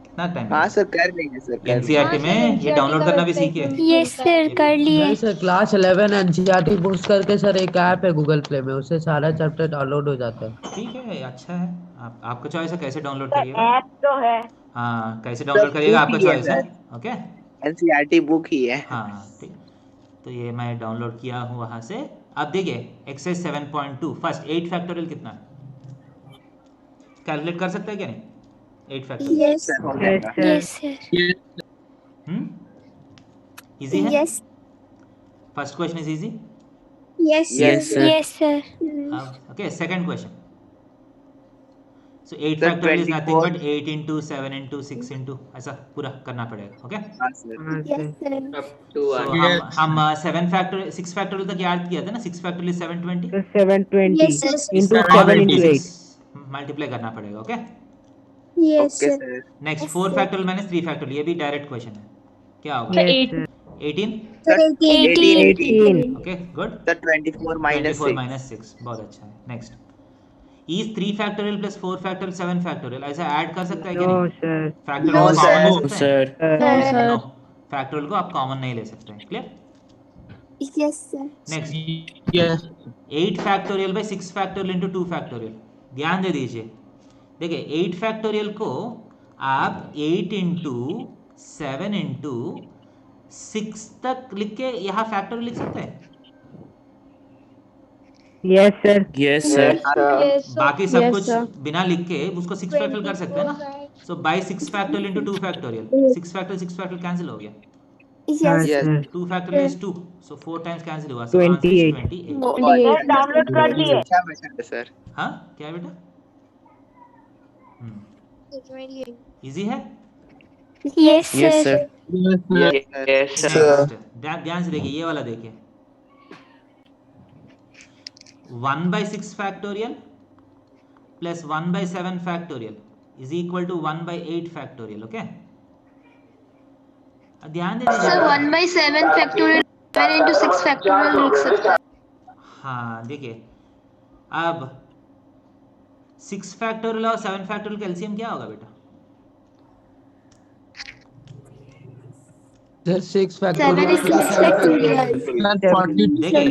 कितना टाइम? हाँ सर कर लेंगे सर. एनसीईआरटी में ये डाउनलोड करना भी सीखिए. Yes, sir. कर लिए. नहीं सर, क्लास 11 एनसीईआरटी बुक्स करके सर एक ऐप है गूगल प्ले में, उससे सारा चैप्टर डाउनलोड हो जाता है. ठीक है, अच्छा है. आपका चॉइस है कैसे डाउनलोड करिएगा. ऐप तो है. हाँ, कैसे डाउनलोड करिएगा आपका चॉइस है. ओके एनसीईआरटी बुक ही है. हाँ ठीक. तो ये मैं डाउनलोड किया हूँ वहाँ से. अब देखिए एक्सरसाइज 7.2 फर्स्ट 8 फैक्टोरियल कितना है, कैलकुलेट कर सकते हैं क्या नहीं? 8 फैक्टोरियल. Yes, सर हो sir. जाएगा. Yes, sir. इजी है. Yes. First question is easy. Yes, Yes, sir. sir. Yes, sir. अब okay second question. So 8 Sir, factorial is nothing 24. But 8 into 7 into 6 into ऐसा पूरा करना पड़ेगा. ओके हाँ sir. Yes, sir. Up to सो हम 7 factorial 6 factorial तक याद किया था ना. 6 फैक्टोरियल इज 720. तो 720 Yes, sir. into 7 into 8. Multiply करना पड़ेगा. Okay Yes, okay sir. Sir. Next Yes, 4 sir. Factorial minus 3 factorial, ये भी डायरेक्ट क्वेश्चन है. क्या होगा? Yes, sir. 18. Sir, 18. 18. Okay good. Sir 24 minus 24 6. minus 6 बहुत अच्छा है. Next is 3 factorial plus 4 factorial 7 factorial. ऐसा ऐड कर सकता है कि No, नहीं? sir. फैक्टोरियल No, को कॉमन ले sir. सकते हैं? sir. नो, फैक्टोरियल को आप कॉमन नहीं ले सकते हैं. Clear? Yes, sir. Next 8 factorial by 6 factorial into 2 factorial. ध्यान दे दीजिए. देखिए 8 फैक्टोरियल को आप 8 इंटू 7 इंटू 6 तक लिख के यहाँ फैक्टोरियल लिख सकते हैं. Yes, sir. Yes, sir. बाकी सब कुछ बिना लिख के उसको 6 फैक्टोरियल कर सकते हैं ना. So by 6 factorial into 2 factorial. 6 factorial cancel हो गया. Yes. Yes. 2 factorial is 2, so 4 times cancel हुआ. सो 28. 28. सर डाउनलोड कर दिए. अच्छा बेटा है सर. हाँ क्या है बेटा? इजी है. Yes, Yes, sir. sir. Yes, sir. Next, ध्यान से देखिए, ये वाला देखिए. 1 by 6 factorial plus 1 by 7 factorial is equal to 1 by 8 factorial. Okay? ध्यान दे Sir, 1 by 7 factorial 7 into 6 factorial लिख सकते हैं. हाँ देखिए, अब 6 फैक्टोरियल और 7 फैक्टोरियल का एलसीएम क्या होगा बेटा? 6 7 into 6 factorial. देखिए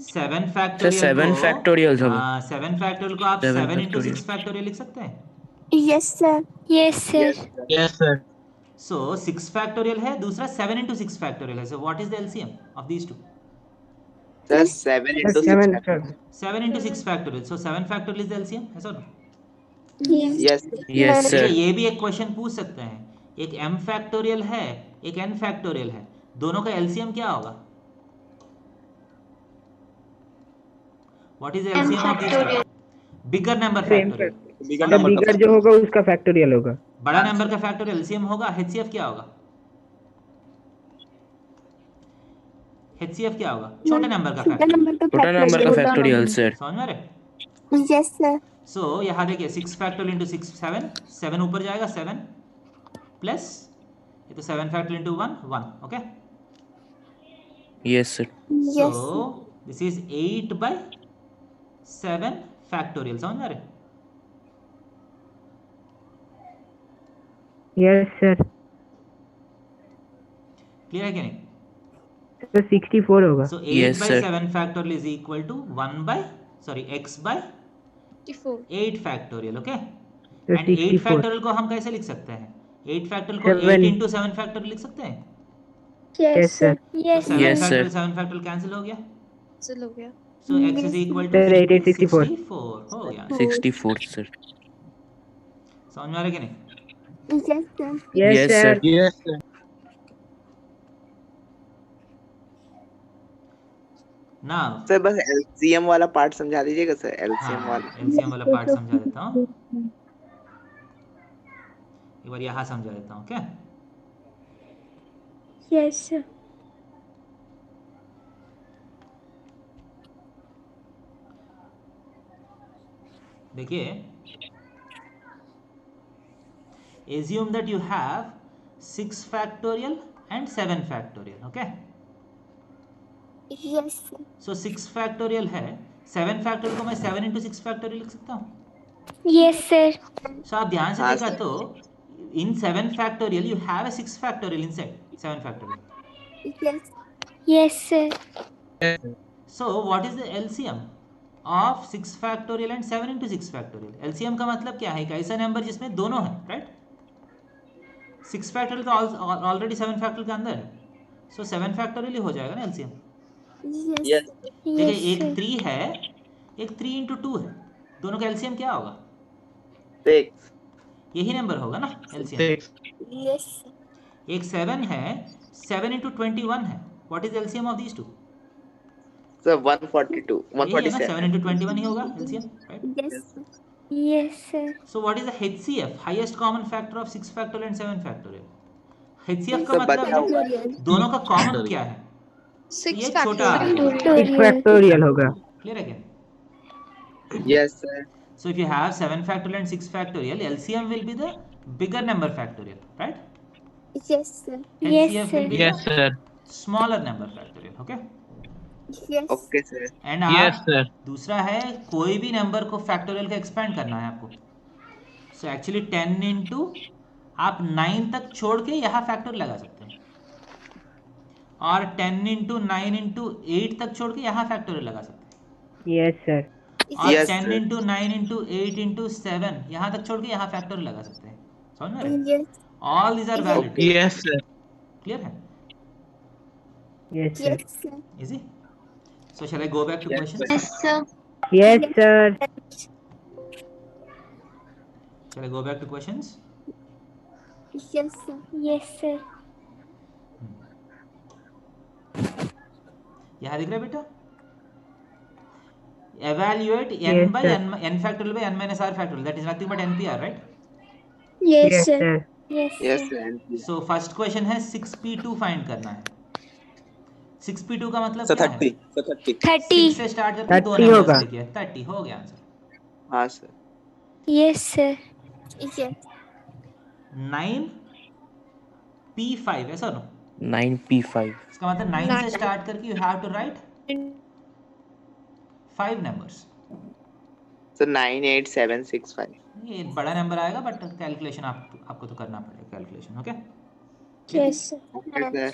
7 Sir, 7 factorials होगा. 7 फैक्टोरियल को आप 7 7 into 6 factorial. फैक्टोरियल लिख सकते हैं. Yes, sir. Yes, sir. Yes, sir. So 6 factorial है, दूसरा 7 into 6 फैक्टोरियल है. So what is the LCM of these two? Sir 7 into 6 7, factorial. 7 into 6 factorial. So 7 factorial is the LCM. है sir? Yes. Yes. Yes, sir. ये भी एक question पूछ सकते हैं. एक m फैक्टोरियल है, एक n फैक्टोरियल है. दोनों का LCM क्या होगा? What is the LCM of these two? Bigger number factorial. Bigger तो number का बिगर जो होगा उसका फैक्टोरियल होगा. बड़ा नंबर का फैक्टोरियल LCM होगा. HCF क्या होगा? HCF क्या होगा? छोटे नंबर का छोटा फैक्टोरियल. नंबर का छोटा नंबर का फैक्टोरियल सर. समझ में आ रहा है? Yes, sir. सो यहाँ देखिए 6 फैक्टोरियल इंटू 6 7, 7 ऊपर जाएगा 7 प्लस ये तो 7 factorial into 1 1. Okay Yes, sir. Yes. So this is 8 by 7 factorial. समझ में आ रहा है? Yes, sir. क्लियर है कि नहीं? तो 64 होगा. So 8 Yes, by sir. 7 factorial is equal to 1 by x by 64 8 factorial, okay. तो एंड 8 64 फैक्टोरियल को हम कैसे लिख सकते हैं? 8 फैक्टोरियल को 8 7 into 7 फैक्टोरियल लिख सकते हैं। Yes, sir. Yes, So 7 Yes, sir. Factorial 7 factorial cancel हो गया। चल हो गया। So x is equal to Sir, 8 is 64. 64 हो गया। 64 sir. समझ में आ रहा है कि नहीं? Yes, sir. Yes, sir. Yes sir. Now sir बस एलसीएम वाला पार्ट समझा दीजिएगा सर, एलसीएम हाँ, वाला। एलसीएम वाला पार्ट समझा देता हूँ, एक बार यहाँ समझा देता हूँ, क्या? Yes, sir. देखिए, assume that you have 6 factorial and 7 factorial, okay? Yes, sir. So 6 factorial है, 7 factorial को मैं 7 into 6 factorial लिख सकता हूँ। Yes, sir. So आप ध्यान से हाँ, देखा sir. तो in 7 factorial you have a 6 factorial inside 7 factorial. Yes. Yes, sir. So what is the LCM of 6 factorial and 7 into 6 factorial? LCM का मतलब क्या है? एक ऐसा नंबर जिसमें दोनों है, राइट? 6 फैक्टोरियल तो ऑलरेडी 7 फैक्टोरियल के अंदर है, सो 7 फैक्टोरियल ही हो जाएगा ना LCM। Yes. देखिए, Yes, एक sir. 3 है, एक 3 into 2 है, दोनों का LCM क्या होगा? 6। यही नंबर होगा ना LCM। Yes, sir. एक 7 है, 7 into 21 है, what is LCM of these two? Sir 142 यही है ना, 7 147। into 21 ही होगा LCM, right? Yes, sir. Yes, sir. So what is the HCF, highest common factor of 6 factorial and 7 factorial? HCF का सब बचा मतलब हुआ है दोनों का कॉमन क्या है? 6 ये छोटा factorial 6 factorial होगा. क्लियर है क्या? Yes sir. So if you have 7 factorial and 6 factorial, LCM will be the bigger number factorial, right? Yes, sir. HCF will be yes the sir. smaller number factorial, okay? Yes. Okay sir. And yes आप sir. दूसरा है, कोई भी number को factorial का expand करना है आपको, so actually 10 into आप 9 तक छोड़ के यहाँ फैक्टोरियल लगा सकते हैं, और 10 into 9 into 8 तक छोड़ के यहाँ फैक्टोरियल लगा सकते हैं, Yes, sir. और Yes, 10 sir. into 9 into 8 into 7 यहाँ तक छोड़ के यहाँ फैक्टोरियल लगा सकते हैं। समझ में आ रहा है? Yes. All these are valid. Yes sir. Clear है? Yes, sir. Yes, sir. Easy. So shall I go back to Yes, questions? Yes, sir. Yes, sir. Shall I go back to questions? Yes, sir. Yes, sir. यहाँ दिख रहा है बेटा? Evaluate n Yes, by sir. n factorial by n minus r factorial. That is nothing but NPR, right? Yes, Yes, sir. sir. Yes, yes sir. Sir. So first question है 6p2 find करना है। 6p2 का मतलब sir क्या है? 30 sir 30 30. 6 से start करके 2 30 होगा। नंबर्स लिखे, 30 हो गया आंसर। हाँ sir. Yes, sir. Yes. 9p5 ऐसा ना? 9p5. इसका मतलब 9 से स्टार्ट करके you have to write 5 numbers. Sir 98765। ये बड़ा नंबर आएगा, बट कैलकुलेशन आपको तो करना पड़ेगा calculation, okay? Yes, sir. Okay sir.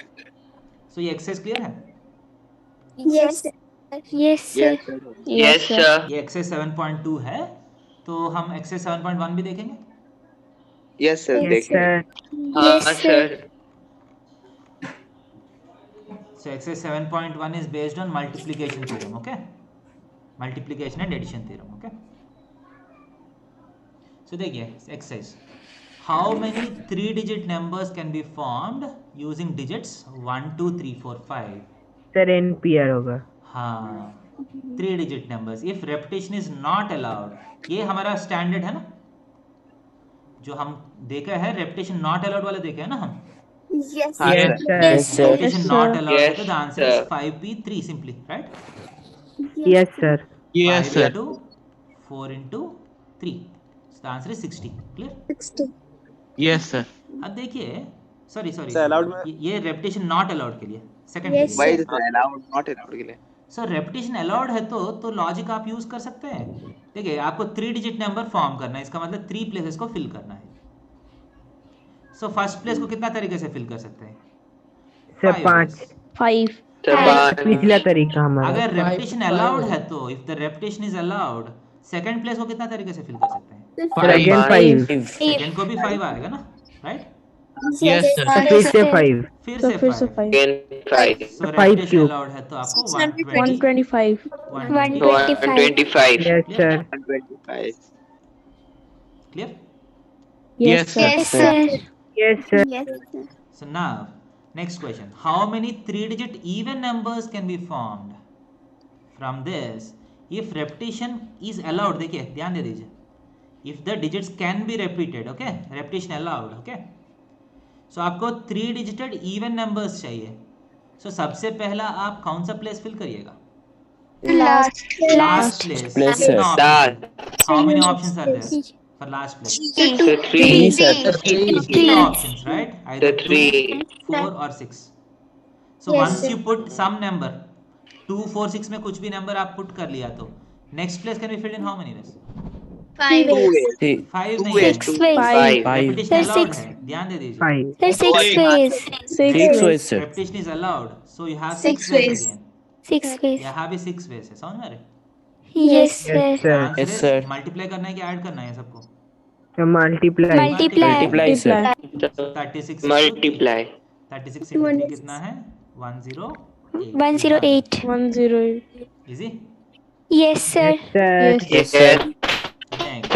So ये एक्सरसाइज क्लियर है? Yes, sir. Yes, sir. Yes sir. Yes, sir. ये एक्सरसाइज 7.2 है, तो हम एक्सरसाइज 7.1 भी देखेंगे। यस सर Yes, देखिए। sir. Yes, sir. So exercise 7.1 is based on multiplication theorem, okay? Multiplication and addition theorem, okay? So देखिए exercise. How many 3-digit numbers can be formed using digits 1, 2, 3, 4, 5? Sir, NPR होगा. हाँ, 3-digit numbers. If repetition is not allowed, ये हमारा standard है ना, जो हम देखा है repetition not allowed वाले देखे हैं ना हम। Yes, हाँ Yes, sir. sir. Yes, sir. Repetition not allowed है, Yes, तो the answer is sir. 5p3 simply, right? Yes, sir. Yes 5 sir. into 4 into 3. So the answer is 60. Clear? 60. Yes sir. अब देखिए, सॉरी Sir, allowed में- ये repetition not allowed के लिए second Yes, वाई sir. Sir allowed not allowed के लिए। Sir repetition allowed है तो लॉजिक आप यूज कर सकते हैं। देखिए, आपको 3-digit नंबर फॉर्म करना है, इसका मतलब 3 प्लेसेस को फिल करना है। सो फर्स्ट प्लेस को कितना तरीके से फिल कर सकते हैं? Sir, 5 5. ways। 5. सर 5। पिछला तरीका हमारा. अगर Five- repetition five allowed ways. है तो if the repetition is allowed second place को कितना तरीके से फिल कर सकते हैं? सर अगेन 5 सेकंड को भी 5 आएगा ना, राइट? Yes, sir. फिर से 5 फिर से 5 Again 5. सो 5 रेपिटेशन क्यूब अलाउड है तो आपको 125 125 yes sir 125. Clear? Yes, Yes, sir. Yes sir Yes. So now, next question. How many 3-digit even numbers can be formed from this if repetition is allowed? देखिए ध्यान दे दीजिए. If the digits can be repeated, okay? Repetition allowed, okay? So आपको 3-digited even numbers चाहिए. So सबसे पहला आप कौन सा place fill करिएगा? Last. Last place. place, कितना sir. options? How many options are there for last place? Three, sir. Three options, right? Either 2, 4 or 6. So Yes, once sir. you put some number, 2, 4, 6 में कुछ भी number आप put कर लिया तो next place can be filled in how many ways? 5. 2 ways. 5 2 नहीं ways. है. 2 5 5 Repetition Sir, allowed 6. है. ध्यान दे दीजिए. 5 Sir, 6 ways. 6 ways, sir. Repetition is allowed. So you have 6 6 ways ways. again. 6 ways. यहाँ भी 6 ways है. समझ में आ रहे? Yes, sir. Yes sir Answer Yes, is sir. multiply करना है कि add करना है सबको? Multiply Multiply, sir. 36 Multiply. 36 into 3 कितना है? 108. 108. 108. Easy? Yes, sir. Sir Yes, sir. Next.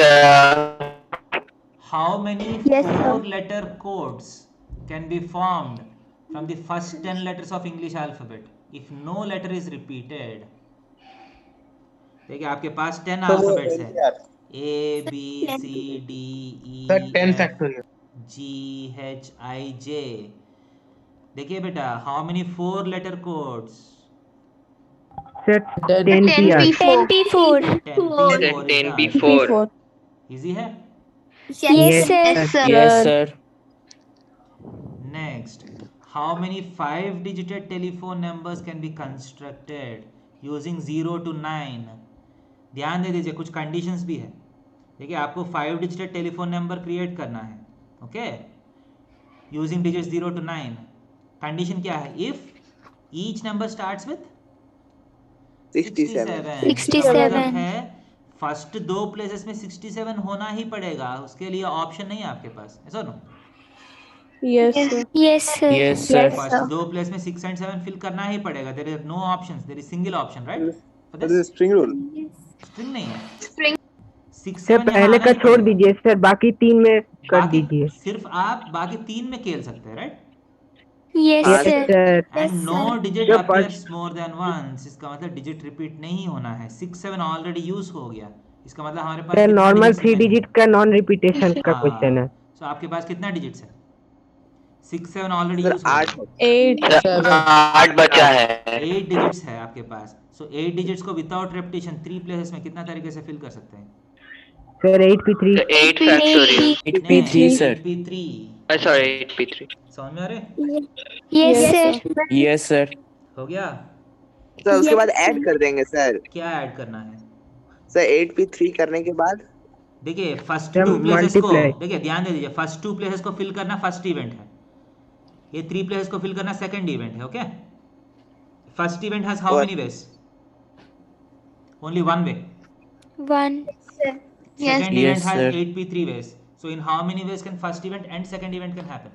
How many Yes, sir. 4-letter codes can be formed from the first 10 letters of English alphabet if no letter is repeated? देखिए आपके पास 10 alphabets है. A, B, C, D, E, F, G, H, I, J. देखिए बेटा, how many 4-letter codes? Sir 10 PR 10P4. 10 P4. Easy है? Yes, sir. Yes, sir. Next, how many 5-digit telephone numbers can be constructed using 0 to 9? ध्यान दे दीजिए, कुछ conditions भी है. देखिए आपको 5-digit टेलीफोन नंबर क्रिएट करना है, okay, using digits 0 to 9. Condition क्या है? If each number starts with 67. 67. है फर्स्ट 2 प्लेसेस में 67 होना ही पड़ेगा, उसके लिए ऑप्शन नहीं है आपके पास, ऐसा no? Yes, sir. Yes, sir. Yes, sir. First 2 place में 6 and 7 फिल करना ही पड़ेगा. There is no options, there is single option, right? This is string rule. String नहीं है. String. 6 सर पहले का छोड़ दीजिए सर, बाकी 3 में कर दीजिए. सिर्फ आप बाकी 3 में खेल सकते हैं, right? Yes, yes sir. Sir and no digit Sir, appears more than once. इसका मतलब डिजिट रिपीट नहीं होना है. 6 7 ऑलरेडी यूज हो गया. इसका मतलब हमारे पास सर कितना नॉर्मल digits 3 बचे? डिजिट का नॉन रिपीटेशन का हाँ. क्वेश्चन है. सो आपके पास कितना डिजिट्स है? 6 7 ऑलरेडी सर यूज हो 8 गया. 8. 8 बचा है. 8 डिजिट्स है आपके पास. सो 8 डिजिट्स को विदाउट रेपिटेशन 3 प्लेसेस में कितना तरीके से फिल कर सकते हैं? Sir 8P3 8 factorial. 8P3, sir. 8P3. Sorry, 8P3. समझ में आ रहे? Yes, sir. Yes, sir. हो गया? सर उसके बाद ऐड कर देंगे सर. क्या ऐड करना है? सर 8P3 करने के बाद देखिए फर्स्ट Sir, 2 प्लेसेस को, multiply. देखिए ध्यान दे दीजिए, फर्स्ट 2 प्लेसेस को फिल करना फर्स्ट इवेंट है. ये 3 प्लेसेस को फिल करना सेकंड इवेंट है, okay? First event has how many veg? Only one way. 1. Yes. Second event Yes, has sir. 8P3 ways. So in how many ways can first event and second event can happen?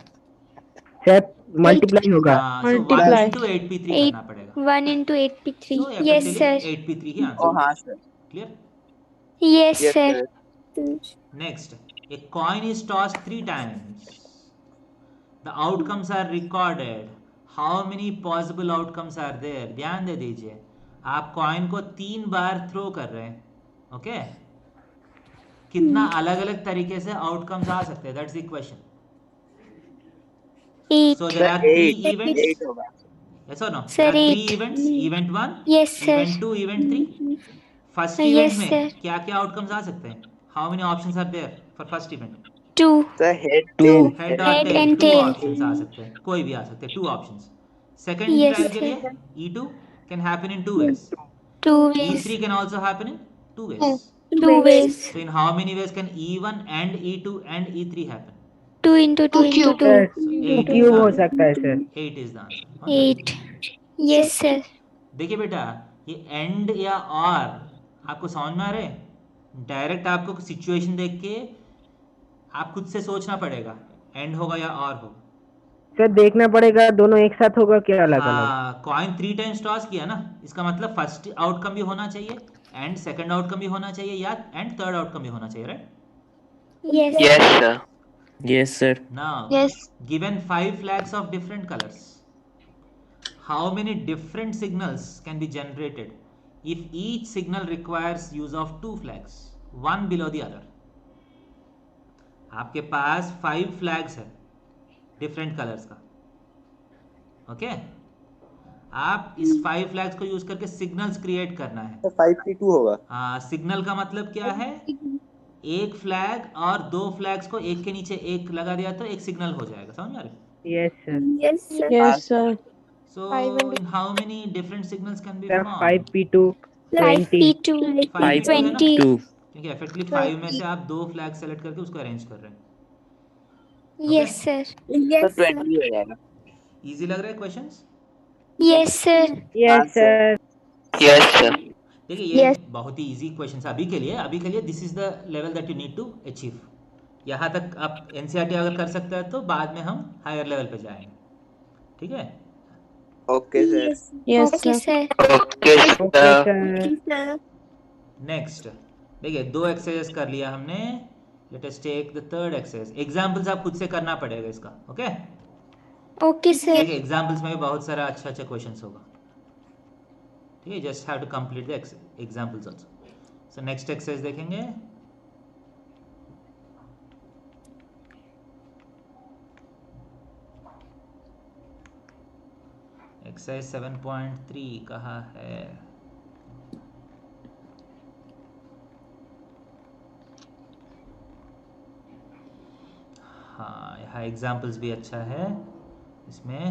Sir multiply होगा. So 1 Multiply. into 8P3 Eight. करना पड़ेगा. 1 into 8P3. So Yes, effectively sir. 8P3 ही ओ answer. हाँ sir. Clear? Yes, Yes sir. sir. Next, a coin is tossed 3 times. The outcomes are recorded. How many possible outcomes are there? ध्यान दे दीजिए, आप coin को 3 बार throw कर रहे हैं, okay? कितना अलग अलग तरीके से आउटकम्स आ सकते हैं? That's the question. 8. So there are 3 8 events. 8 होगा. Yes or no? Sir, There are 3 eight. events. Event 1, Yes, sir. event 2, event 3. First Yes, event में sir. क्या क्या आउटकम्स आ सकते हैं? How many options are there for first event? 2. Sir head Two. Head or Head tail? and 2 tail. options आ सकते हैं. कोई भी आ सकते हैं. 2 options. Second Yes, trial के sir. लिए E2 can happen in 2 ways. 2 ways. E3 can also happen in 2 ways. 2 ways. So in how many ways can E1 and E2 and E3 happen? 2 into 2 into 2. Sir So 8 is cube the हो answer. सकता है sir. 8 is the answer. 8. Yes, sir. देखिए बेटा, ये and या और आपको समझ में आ रहे हैं? डायरेक्ट आपको सिचुएशन देख के आप खुद से सोचना पड़ेगा एंड होगा या और होगा। सर देखना पड़ेगा दोनों एक साथ होगा क्या अलग अलग? हाँ, कॉइन 3 टाइम्स टॉस किया ना, इसका मतलब फर्स्ट आउटकम भी होना चाहिए एंड सेकंड आउटकम भी होना चाहिए या एंड थर्ड आउटकम भी होना चाहिए, right? Yes. Yes, sir. Yes, sir. Now, Yes. given 5 flags of different colors, how many different signals can be generated if each signal requires use of 2 flags, one below the other? आपके पास 5 flags है different colors का, okay? आप इस 5 flags को use करके signals create करना है। 5P2 होगा। हाँ, सिग्नल का मतलब क्या है? एक फ्लैग और 2 फ्लैग्स को एक के नीचे एक लगा दिया तो एक सिग्नल हो जाएगा, समझ में आ रहा है? Yes sir. Yes, sir. Yes, sir. So Five and- in how many different signals can be sir formed? 5P2 Like 20 P2, 5 है ना? 20. 2. क्योंकि इफेक्टिवली 5 में से आप 2 फ्लैग सेलेक्ट करके उसको अरेंज कर रहे हैं। Yes, sir. Yes, sir. 20 हो जाएगा। इजी लग रहा है questions? Yes, sir. Yes sir. Yes, sir. देखिए ये Yes. बहुत ही इजी क्वेश्चंस अभी के लिए this is the level that you need to achieve. यहाँ तक आप एनसीईआरटी अगर कर सकते हैं तो बाद में हम हायर लेवल पे जाएंगे, ठीक है? Okay, sir. Yes, Okay, sir. sir. Okay, okay sir. Sir. Sir. Next देखिए 2 एक्सरसाइज कर लिया हमने, let us take the third exercise. Examples आप खुद से करना पड़ेगा इसका, ओके? Okay, sir. देखिए एग्जांपल्स में भी बहुत सारा अच्छा क्वेश्चंस होगा, ठीक है? Just have to complete the examples also. So next exercise देखेंगे। एक्सरसाइज 7.3 कहाँ है? हाँ, यहाँ एग्जाम्पल्स भी अच्छा है इसमें।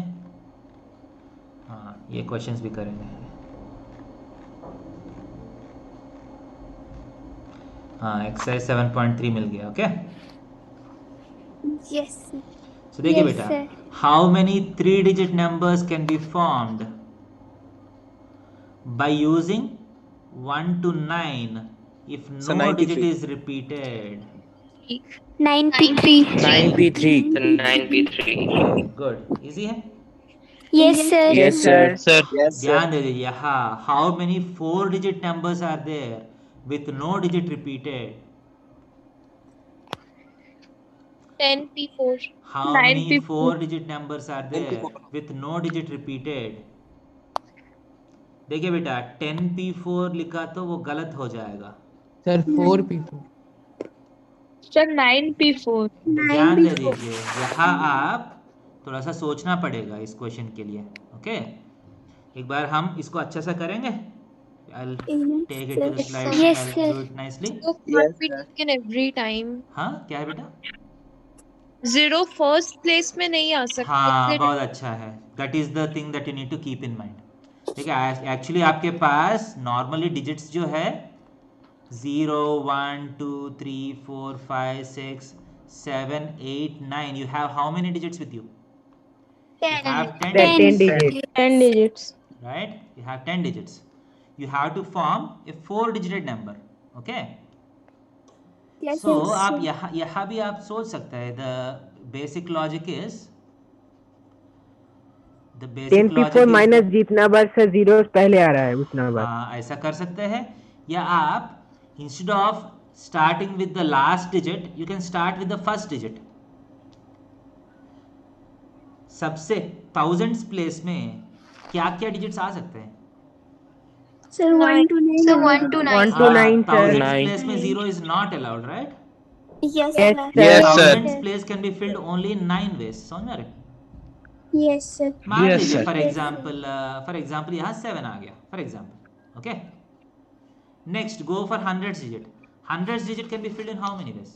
हाँ, ये क्वेश्चंस भी करेंगे। हाँ, एक्सरसाइज 7.3 मिल गया, ओके? Yes, sir. सो देखिए Yes, बेटा, sir. How many 3-digit numbers can be formed by using 1 to 9 if So no digit 93. is repeated? 9P3. 9P3. 9P3. Good, easy है। Yes, sir. Yes, sir. Sir. Yes, sir. ध्यान दे दीजिए, हाँ, how many 4-digit numbers are there with no digit repeated? 10P4. How 9 many people. 4-digit numbers are there 10 people. with no digit repeated? देखिए बेटा 10P4 लिखा तो वो गलत हो जाएगा। Sir, 4P2. Sir, 9P4. ध्यान दे दीजिए, यहाँ आप थोड़ा सा सोचना पड़ेगा इस क्वेश्चन के लिए, ओके? एक बार हम इसको अच्छा सा करेंगे। I'll take it to the slide. Yes, I'll sir. do it nicely. So Yes, can't be sir. taken every time. हाँ, क्या है बेटा? 0 फर्स्ट प्लेस में नहीं आ सकता। हाँ, इसलिए बहुत अच्छा है। That is the thing that you need to keep in mind. ठीक है, एक्चुअली आपके पास नॉर्मली डिजिट्स जो है 0 1 2 3 4 5 6 7 8 9, you have how many digits with you? You have 10 10 digits. 10 digits. right? You have 10 digits. You have to form a 4-digit number, okay? Yes, So yes, आप sir. यहाँ भी आप सोच सकते हैं, the basic logic is 10P4 minus जितना बार sir zero पहले आ रहा है उतना बार। हाँ, ऐसा कर सकते हैं, या आप instead of starting with the last digit you can start with the first digit. सबसे थाउजेंड्स प्लेस में क्या क्या डिजिट्स आ सकते हैं? Sir, 1 to 9. So 1 to 9. 1 to 9 sir। Thousands 9. Place में 0 is not allowed, right? Yes, Yes, sir. sir। Yes, sir। Thousands place can be field only in 9 ways, समझ में आ रहा है? Yes, sir. मान Yes, लीजिए sir। फॉर एग्जांपल यहाँ 7 आ गया, for example, okay? Next go for hundreds digit. Hundreds digit can be filled in how many ways?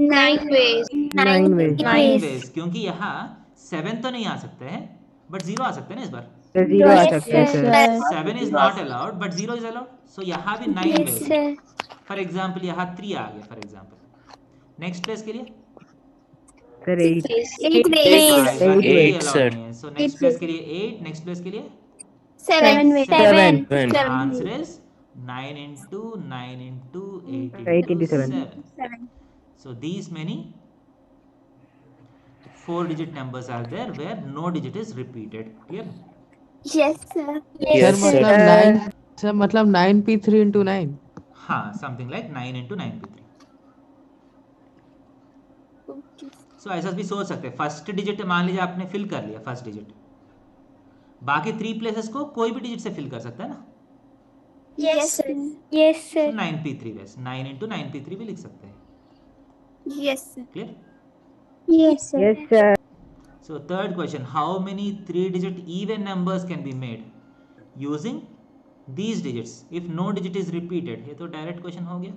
9 ways. 9 ways। 9 ways, क्योंकि यहाँ 7 तो नहीं आ सकते हैं बट 0 आ सकते हैं ना इस बार। सर जीरो आ Yes, सकते हैं sir। Sir. 7 is not allowed but 0 is allowed, so यहाँ भी 9 Yes, ways। sir. For example यहाँ 3 आ गया, फॉर एग्जांपल। नेक्स्ट प्लेस के लिए sir 8 8 ways. 8, sir। So next place के लिए 8, नेक्स्ट प्लेस के लिए 7 ways. 7. 7. Answer is 9 into 9 into 8 8 into into 7. 7. So these many 4-digit numbers are there where no digit is repeated. Clear? Yes, sir. Sir Yes, sir. मतलब 9 sir मतलब 9p3 into 9. हाँ, something like 9 into 9p3. So ऐसा भी सोच सकते हैं. First digit मान लीजिए आपने फिल कर लिया फर्स्ट डिजिट, बाकी 3 प्लेसेस को कोई भी डिजिट से फिल कर सकता है ना. Yes, sir. Yes, So sir. 9p3 वैसे 9 into 9p3 भी लिख सकते हैं. Yes, sir. Clear? Yes, sir. Yes, sir. So third question, how many 3-digit even numbers can be made using these digits if no digit is repeated? ये तो direct question हो गया.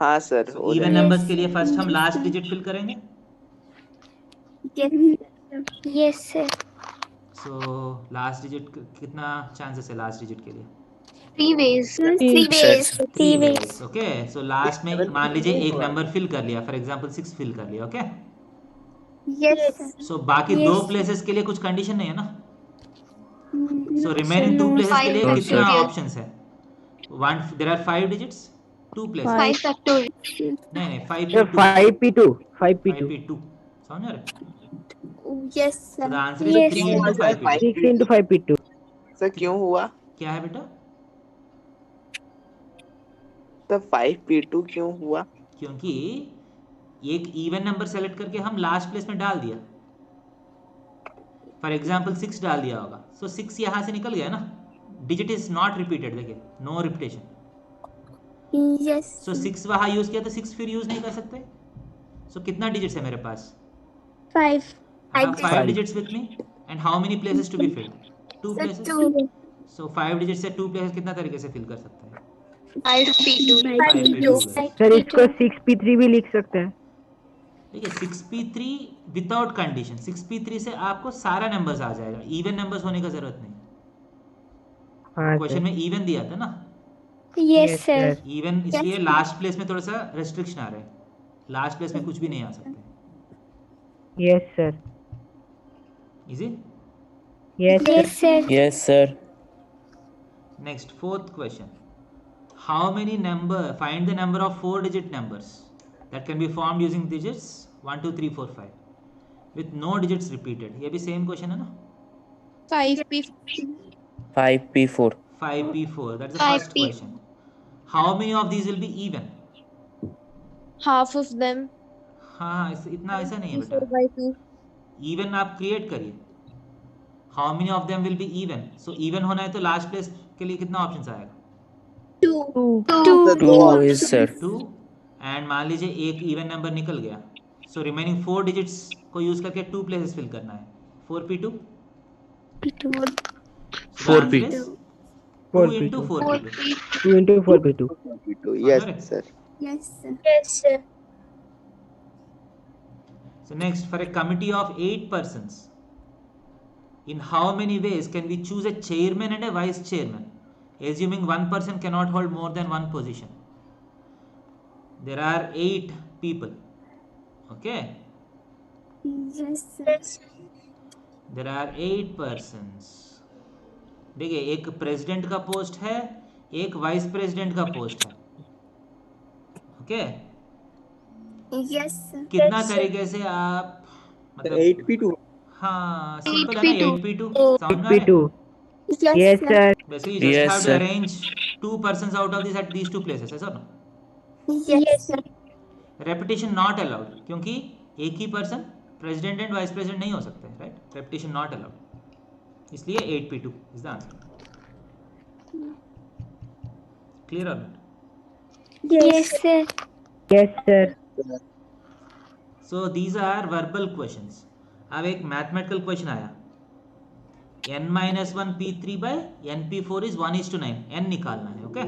हाँ सर, So हो even जाएगा। numbers के लिए first हम लास्ट डिजिट फिल करेंगे. Yes, sir. So last digit कितना चांसेस है लास्ट डिजिट के लिए? 3 ways. 3 ways. 3 ways. Okay. So last में मान लीजिए एक नंबर फिल कर लिया, फॉर एग्जांपल 6 फिल कर लिया. ओके. Yes, sir. सो बाकी Yes. 2 प्लेसेस के लिए कुछ कंडीशन नहीं है ना. So No, remaining sir, 2 no, places के लिए sir. कितना Factorial. ऑप्शंस है? One there are 5 digits, 2 places. 5 factorial. नहीं 5 Sir, 5 5p2. 5p2. 5p2 समझ रहे हो? Yes, So sir. the answer is Yes, 3 sir. into 5p2. 6 into 5p2. Sir क्यों हुआ? क्या है बेटा? सर 5p2 क्यों हुआ? क्योंकि एक इवन नंबर सेलेक्ट करके हम लास्ट प्लेस में डाल दिया. फॉर एग्जाम्पल 6 डाल दिया होगा. सो 6 यहाँ से निकल गया ना. Digit is not repeated. देखिए नो रिपीटेशन. Yes. सो 6 वहाँ यूज किया तो 6 फिर यूज नहीं कर सकते. सो कितना डिजिट्स है मेरे पास? 5. 5 digits with me. And how many places to be filled? 2 Sir, places. 2. So 5 digits से 2 places कितना तरीके से fill कर सकते हैं? 5p2. 5p2. सर इसको 6p3 भी लिख सकते हैं. देखिए 6p3 विदाउट कंडीशन. 6p3 से आपको सारा नंबर्स आ जाएगा. इवन नंबर्स होने का जरूरत नहीं. हाँ क्वेश्चन सर. में इवन दिया था ना. Yes, sir. इवन इसलिए लास्ट प्लेस में थोड़ा सा रेस्ट्रिक्शन आ रहा है. लास्ट प्लेस में कुछ भी नहीं आ सकते. Yes, sir. Easy. Yes, sir. Yes, sir. Yes, sir. Next, fourth question. How many find the number of 4-digit numbers that can be formed using digits 1, 2, 3, 4, 5 with no digits repeated. ये भी same question है ना. 5p. 5p4. 5p4. That's the first 5p. question. How many of these will be even? Half of them. हाँ इतना ऐसा नहीं है 4 बेटा. by 2. Even आप create करिए. How many of them will be even? So even होना है तो last place के लिए कितना options आएगा? 2. 2 is sir. 2. एंड मान लीजिए एक इवन नंबर निकल गया. सो रिमेनिंग 4 डिजिट्स को यूज करके 2 प्लेसेस फिल करना है. 4p2. 4p. 2 into 4p2. 2 into 4p2. Yes, sir. Yes, sir. Yes, sir. So next, for a committee of 8 persons, in how many ways can we choose a chairman and a vice chairman, assuming one person cannot hold more than one position? There are 8 people. Okay. Yes, sir. There are 8 persons. देखिए एक president का post है, एक vice president का post है. Okay. Yes, sir. कितना तरीके से आप मतलब 8p2. हाँ सिंपल है ना. 8p2 समझ में आ रहा 8p2. Yes, Yes, sir. sir. है. Basically you just Yes, have to sir. arrange 2 persons out of these at these 2 places. ऐसा ना. Yes, sir. Repetition not allowed क्योंकि एक ही person president and vice president नहीं हो सकते. राइट. Repetition not allowed. इसलिए 8p2 is the answer. Clear or not? Yes, sir. Yes, sir. So these are verbal questions. अब एक mathematical question आया. n minus 1 p3 by n p4 is 1:9. n निकालना है. Okay.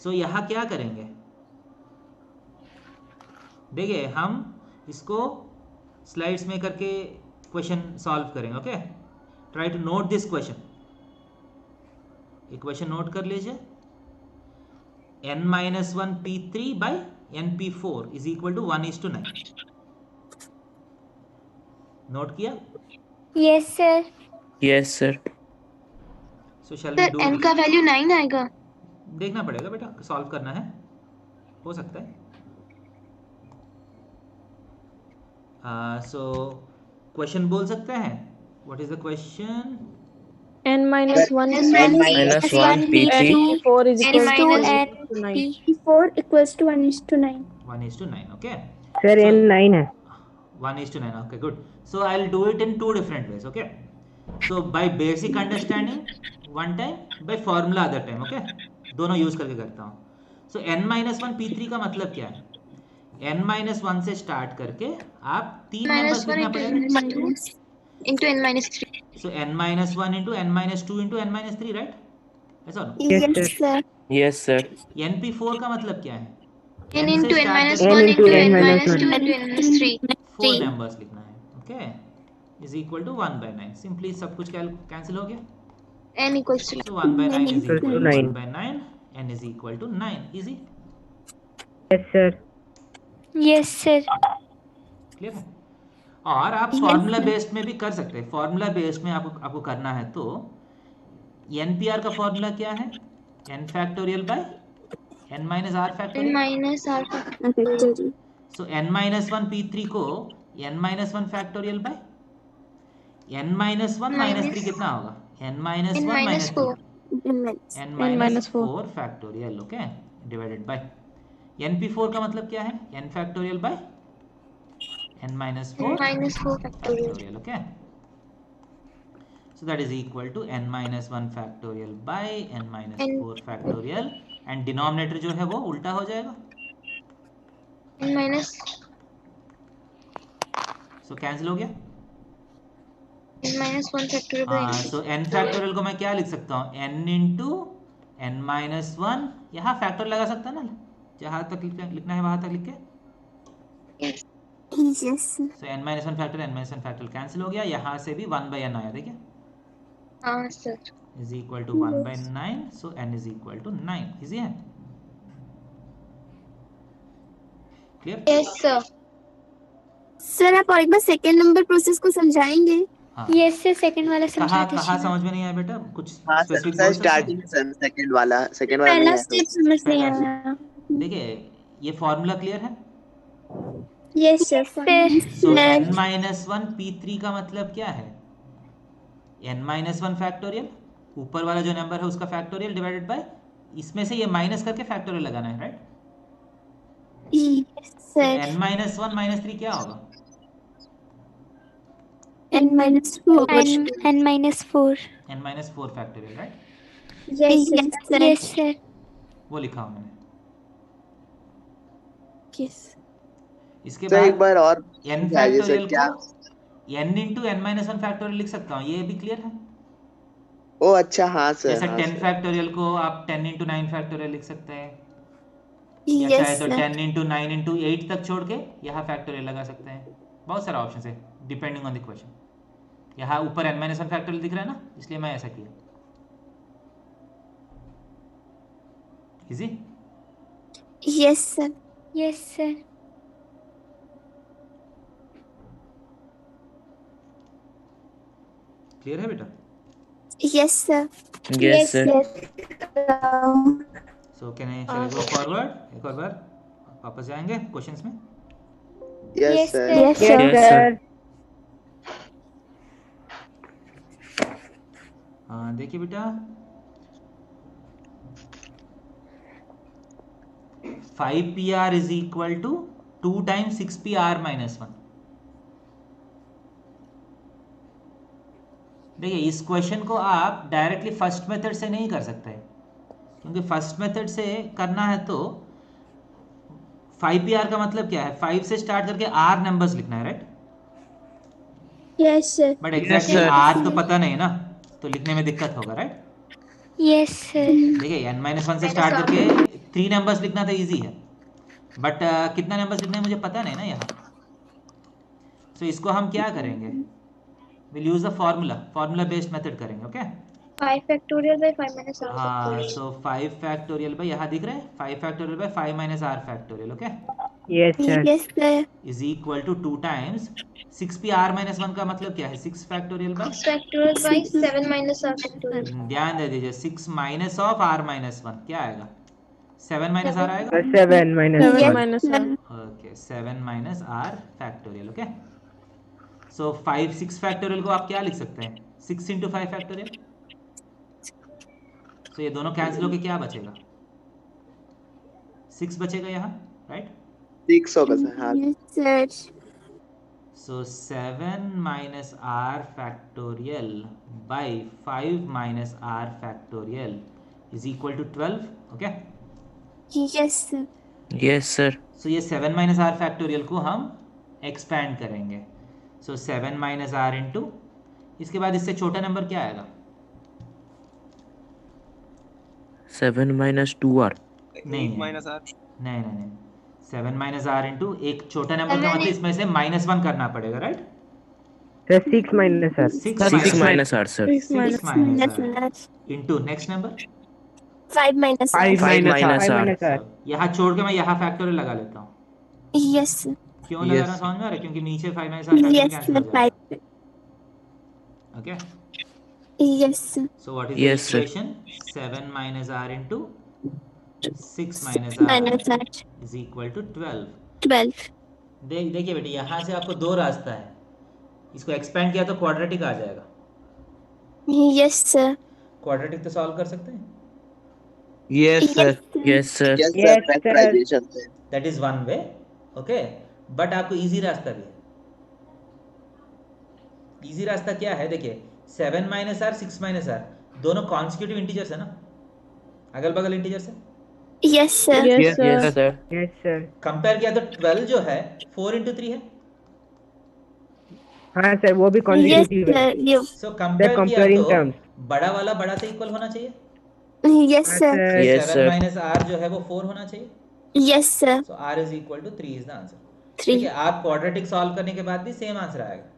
So यहाँ क्या करेंगे? देखिए हम इसको स्लाइड्स में करके क्वेश्चन सॉल्व करेंगे. Okay. Try to note this question. ये क्वेश्चन नोट कर लीजिए. n minus 1 p3 by n p4 is equal to 1:9. Note किया? Yes, sir. Yes, sir. So shall we sir do n this? का value 9 आएगा। देखना पड़ेगा बेटा, सॉल्व करना है, हो सकता है। सो क्वेश्चन बोल सकते हैं, what is the question? n minus 1 minus 1 P3 4 is n equal to minus 1 to 9. P4 equals to 1:9. 1:9, okay. Sir So- N9 है। 1:9, okay, good. So I'll do it in two different ways, okay. So by basic understanding one time, by formula other time, okay. दोनों use करके करता हूँ। So n-1 P3 का मतलब क्या है? n-1 से स्टार्ट करके आप 3 नंबर्स लिखना पड़ेगा। into n minus 3. So n-1 into n-2 into n-3, right? ऐसा ना? Yes, sir. yes sir np4 का मतलब क्या है? n से into n start minus करके 1 into n n minus minus 2 one. into n minus 3. 4 numbers लिखना है, okay, is equal to 1/9. Simply सब कुछ कैंसिल हो गया। n equals to So 1/9 is equal equal to to 9. 1/9, n is equal to 9. Easy, yes sir. Yes, sir. Clear है? और आप formula based में भी कर सकते हैं। फॉर्मूला बेस्ड में आपको करना है तो NPR का फॉर्मूला क्या है? n factorial by n minus r n factorial. minus r. So n-1 P3 को n-1 factorial by n-1 minus 3 कितना होगा? n-1 n minus minus 4. 3 n-4 factorial, okay, divided by np4 का मतलब क्या है? n factorial by n minus 4 n minus 4 factorial. factorial, okay. So that is equal to n minus 1 factorial by n minus N- 4 factorial, and denominator जो है वो उल्टा हो जाएगा। n minus So cancel हो गया। n minus 1 factorial by n. So n factorial को मैं क्या लिख सकता हूँ? n into n minus 1, यहाँ फैक्टर लगा सकता है ना, जहाँ तक लिखना है वहां तक लिख के। Yes. Yes, sir. So n minus 1 factorial cancel हो गया, यहाँ से भी 1/n आया, देखिए, हाँ sir. is equal to 1/9, so n is equal to 9. Easy है, क्लियर? Yes sir. सर आप और एक बार सेकंड नंबर प्रोसेस को समझाएंगे? हाँ। यस सर, सेकंड वाला समझा कहाँ दीजिए। समझ में नहीं आया बेटा? कुछ हाँ स्पेसिफिक सर, बोल सकते स्टार्टिंग हैं? सेकंड वाला नहीं पहला है स्टेप समझ नहीं पहला आया। देखिए, ये फॉर्मूला क्लियर है? Yes sir. So n-1 P3 का मतलब क्या है? n-1 फैक्टोरियल, ऊपर वाला जो नंबर है उसका फैक्टोरियल डिवाइडेड बाय, इसमें से ये माइनस करके फैक्टोरियल लगाना है, right? Yes sir. n-1 minus 3 क्या होगा? n minus 4 n-4 factorial, right? Yes sir. वो लिखा हूं मैंने। यस इसके सर एक बाद बार और n समझाइए सर, फैक्टोरियल क्या? को n into n-1 फैक्टोरियल लिख सकता हूँ, ये भी क्लियर है? ओ अच्छा, हाँ सर, जैसे हाँ 10 सर। फैक्टोरियल को आप 10 into 9 फैक्टोरियल लिख सकते हैं, या चाहे यस तो सर। 10 into 9 into 8 तक छोड़ के यहाँ फैक्टोरियल लगा सकते हैं। बहुत सारा ऑप्शन है डिपेंडिंग ऑन द क्वेश्चन। यहाँ ऊपर n-1 फैक्टोरियल दिख रहा है ना, इसलिए मैं ऐसा किया। Easy? Yes sir. Yes sir. Clear है बेटा? Yes sir. yes sir so can I चले गो फॉरवर्ड, एक और बार वापस जाएंगे क्वेश्चंस में। Yes sir. Yes sir. हाँ देखिए बेटा, 5PR is equal to 2 times 6PR minus 1। देखिए, इस क्वेश्चन को आप डायरेक्टली फर्स्ट मेथड से नहीं कर सकते, क्योंकि फर्स्ट मेथड से करना है तो 5PR का मतलब क्या है? 5 से स्टार्ट करके R नंबर्स लिखना है, right? Yes sir. But exactly R तो पता नहीं ना, तो लिखने में दिक्कत होगा, राइट? Yes sir. देखिए, n-1 से स्टार्ट करके 3 नंबर्स लिखना तो इजी है, बट कितना नंबर्स लिखना है मुझे पता नहीं ना यहाँ। सो इसको हम क्या करेंगे? Will use the formula based method करेंगे, okay? 5 factorial by 5 minus r हाँ, factorial. सो 5 फैक्टोरियल बाय यहाँ दिख रहा है 5 factorial by 5 minus are factorial, okay, yes sir Yes, sir. Is equal to 2 times 6 p r minus 1 का मतलब क्या है 6 factorial by 6 factorial by 7 minus r factorial. ध्यान दे दीजिए 6 माइनस ऑफ r माइनस 1 क्या आएगा 7 माइनस r आएगा 7 minus Yes, sir. Okay 7 minus r factorial, okay, so 5 6 factorial को आप क्या लिख सकते हैं 6 इंटू 5 फैक्टोरियल, तो ये दोनों कैंसिल होके क्या बचेगा 6 बचेगा यहाँ, राइट, 6 होगा सर। हाँ Yes, sir. so 7 minus r factorial by 5 minus r factorial is equal to 12, okay, Yes, sir. Yes, sir. so ये 7 minus r factorial को हम expand करेंगे, so 7 minus r into, इसके बाद इससे छोटा नंबर क्या आएगा 7 minus 2r. नहीं 8 माइनस आर नहीं नहीं नहीं 7 माइनस r इंटू एक छोटा नंबर का मतलब इसमें से -1 करना पड़ेगा, right, sir 6 minus sir 6 minus r, sir. 6 Yes, minus sir. r into next number 5 minus r. 5 5 minus minus r. 5 minus r यहाँ छोड़ के मैं यहाँ फैक्टोरियल लगा लेता हूँ, Yes, sir. क्यों लगाना समझ में आ रहा है, क्योंकि नीचे 5 minus r Yes, cancel sir. हो जाएगा, 5. Okay, Yes, sir. so what is Yes, the sir. equation 7 minus r into 6 minus Minus r r. is equal to 12, 12. देखिए बेटे यहाँ से आपको दो रास्ता है, इसको एक्सपेंड किया तो क्वाड्रेटिक आ जाएगा, Yes, sir. क्वाड्रेटिक तो सॉल्व कर सकते हैं, Yes, sir. Yes, sir. Yes Yes, sir sir. Factorization से। That is one way, okay, but आपको इजी रास्ता भी है, इजी रास्ता क्या है, देखिए 7 माइनस आर 6 माइनस आर दोनों कॉन्सिक्यूटिव इंटीजर्स है ना, अगल बगल इंटीजर्स है, Yes, sir. Yes, sir. Yes sir compare किया तो 12 जो है 4 इंटू 3 है, हाँ सर वो भी Yes, कॉन्जिक्यूटिव है sir. You. सो कंपेयर किया comparing तो terms. बड़ा वाला बड़ा से इक्वल होना चाहिए, Yes, sir. Yes, 7 sir. Minus R जो है वो 4 होना चाहिए, Yes, sir. So R is equal to 3 is the answer, 3. ठीक है, आप क्वाड्रेटिक सॉल्व करने के बाद भी सेम आंसर आएगा,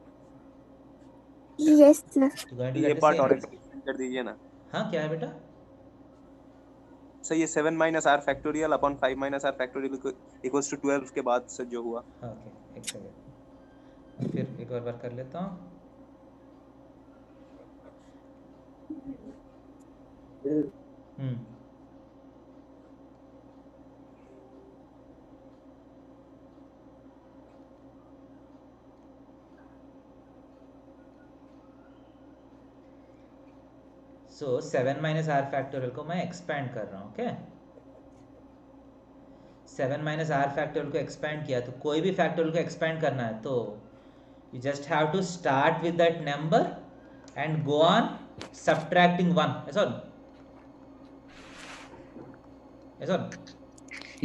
Yes, sir. You're going to ये get the पार्ट same और answer. एक्सप्लेन कर दीजिए ना हाँ क्या है बेटा, सर, ये 7 minus are factorial upon 5 minus are factorial equals to 12 के बाद से जो हुआ। ओके एक सेकेंड फिर एक और बार कर लेता हूँ, सो 7 माइनस आर फैक्टोरियल को मैं एक्सपैंड कर रहा हूँ, ओके, 7 माइनस आर फैक्टोरियल को एक्सपैंड किया, तो कोई भी फैक्टोरियल को एक्सपैंड करना है तो you just have to start with that number and go on subtracting 1, ऐसा ना? ऐसा ना?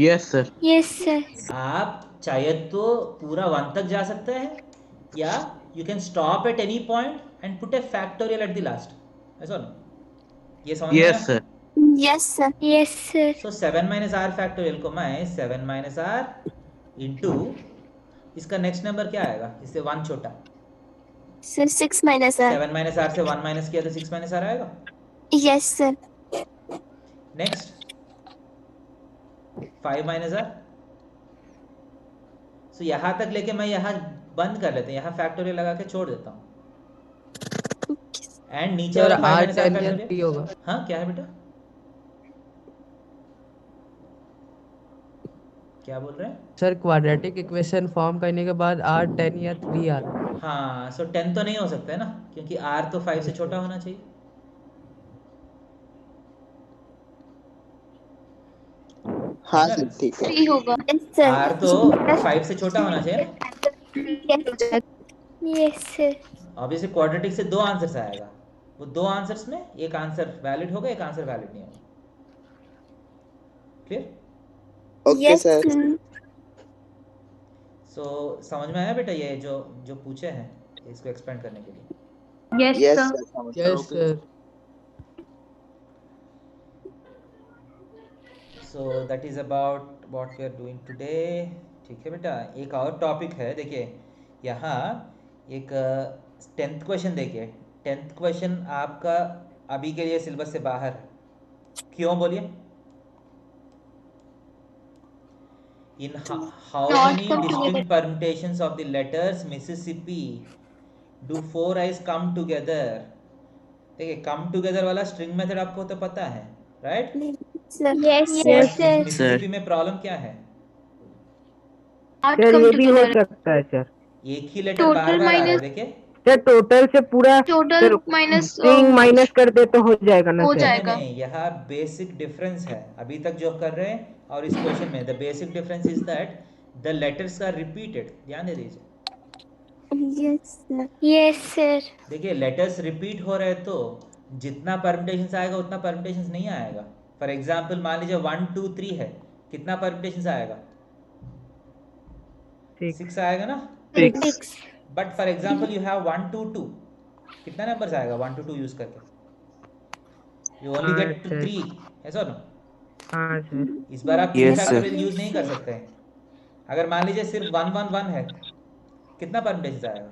Yes, sir. Yes, sir. आप चाहे तो पूरा 1 तक जा सकते हैं या you can stop at any point and put a factorial at the last, ऐसा ना? ये समझ में Yes, आया? sir. Yes, sir. Yes, sir. So 7 minus r factorial को मैं 7 minus r into इसका नेक्स्ट नंबर क्या आएगा, इससे 1 छोटा, Sir, 6 minus r. 7 minus r से 1 माइनस किया तो 6 minus r आएगा, Yes, sir. Next 5 minus r, सो यहाँ तक लेके मैं यहाँ बंद कर लेते हैं, यहाँ फैक्टोरियल लगा के छोड़ देता हूँ, एंड नीचे सर वाला 5 आर minus r 10 या फैक्टोरियल, 3 होगा। हाँ क्या है बेटा, क्या बोल रहे हैं, सर क्वाड्रेटिक इक्वेशन फॉर्म करने के बाद आर 10 या 3 आ रहा है। हाँ सो 10 तो नहीं हो सकता है ना, क्योंकि r तो 5 से छोटा होना चाहिए, हाँ सर ठीक है। 3 होगा। Yes, sir. r तो 5 से छोटा होना चाहिए ना, Yes, sir. ऑब्वियसली क्वाड्रेटिक से 2 आंसर्स आएगा, वो 2 आंसर्स में एक आंसर वैलिड होगा, एक आंसर वैलिड नहीं होगा, clear, okay Yes, sir. sir. सो समझ में आया बेटा ये जो जो पूछे हैं इसको एक्सपेंड करने के लिए, Yes, यस sir. सर समझ yes sir. So that is about what we are doing today, ठीक है बेटा, एक और टॉपिक है, देखिए यहाँ एक 10th क्वेश्चन, देखिए 10th क्वेश्चन आपका अभी के लिए सिलेबस से बाहर है। क्यों बोलिए? In how Not many come distinct together. permutations of the letters Mississippi do 4 eyes come together? देखिए come together वाला string method आपको तो पता है, right? Yes, Yes, sir. Mississippi में प्रॉब्लम क्या है? Not सर come ये भी हो together. सकता है सर। एक ही लेटर बार Total बार आ रहा है, minus देखिए। सर टोटल से पूरा total sir minus string minus कर दे तो हो जाएगा ना हो सर? जाएगा। नहीं, यह बेसिक डिफरेंस है अभी तक जो कर रहे हैं और इस क्वेश्चन में। The basic difference is that the letters are repeated. ध्यान दे दीजिए। Yes, sir. Yes, sir. देखिए लेटर्स रिपीट हो रहे तो जितना परम्यूटेशन आएगा उतना परम्यूटेशन नहीं आएगा। फॉर एग्जाम्पल मान लीजिए 1 2 3 है, कितना परम्यूटेशन आएगा? 6 आएगा ना। Six. But for example you have 1 2 2, कितना नंबर्स आएगा 1 2 2 यूज करके? यू ओनली गेट टू 3, ऐसा ना? हाँ सर। इस बार आप Yes, sir. फैक्टोरियल यूज नहीं कर सकते हैं। अगर मान लीजिए सिर्फ 1 1 1 है, कितना परम्यूटेशन आएगा?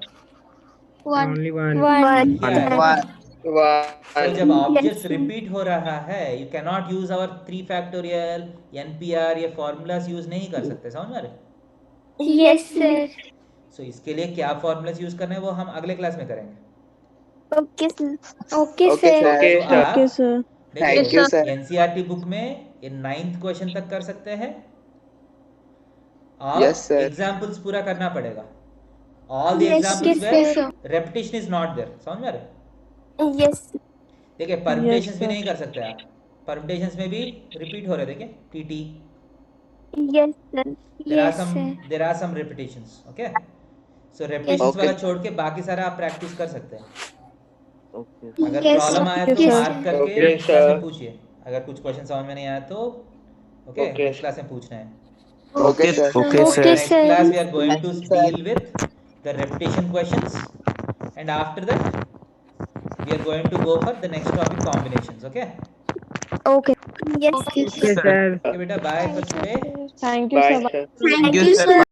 one. Only one. One. क्या आएगा? तो वन जब ऑब्जेक्ट्स रिपीट हो रहा है, you can not use our 3 factorial, NPR, ये फॉर्मूलाज यूज नहीं कर सकते। समझ में आ रहे? Yes, sir. सो इसके लिए क्या फॉर्मूलाज यूज करना है वो हम अगले क्लास में करेंगे। Okay, sir. Okay, okay sir. Sir, तो आप sir. Thank you sir. NCERT book में ये 9th क्वेश्चन तक कर सकते हैं और Yes, sir. एग्जाम्पल्स पूरा करना पड़ेगा। All the Yes, examples yes, where sir. Repetition is not there. समझ में आ रहा है? Yes. देखिए परम्यूटेशंस भी sir. नहीं कर सकते आप। परम्यूटेशंस में भी रिपीट हो रहे हैं। देखिए TT, Yes, sir. Yes, sir. there are some repetitions. Okay, so repetitions Okay. वाला छोड़ के बाकी सारा आप प्रैक्टिस कर सकते हैं। अगर Yes, प्रॉब्लम आया तो yes, मार्क sir. करके Okay, नेक्स्ट क्लास में sir. पूछिए। अगर कुछ क्वेश्चन समझ में नहीं आया तो ओके Okay. नेक्स्ट क्लास में पूछना है। Okay sir. Okay, sir. Next sir. class we are going to Thank you, sir. deal with the repetition questions, and after that we are going to go for the next topic, combinations. Okay, Okay. Yes, Okay, sir. Okay, sir. okay beta, bye for today. Thank you, Bye sir. Sir. Thank you, sir.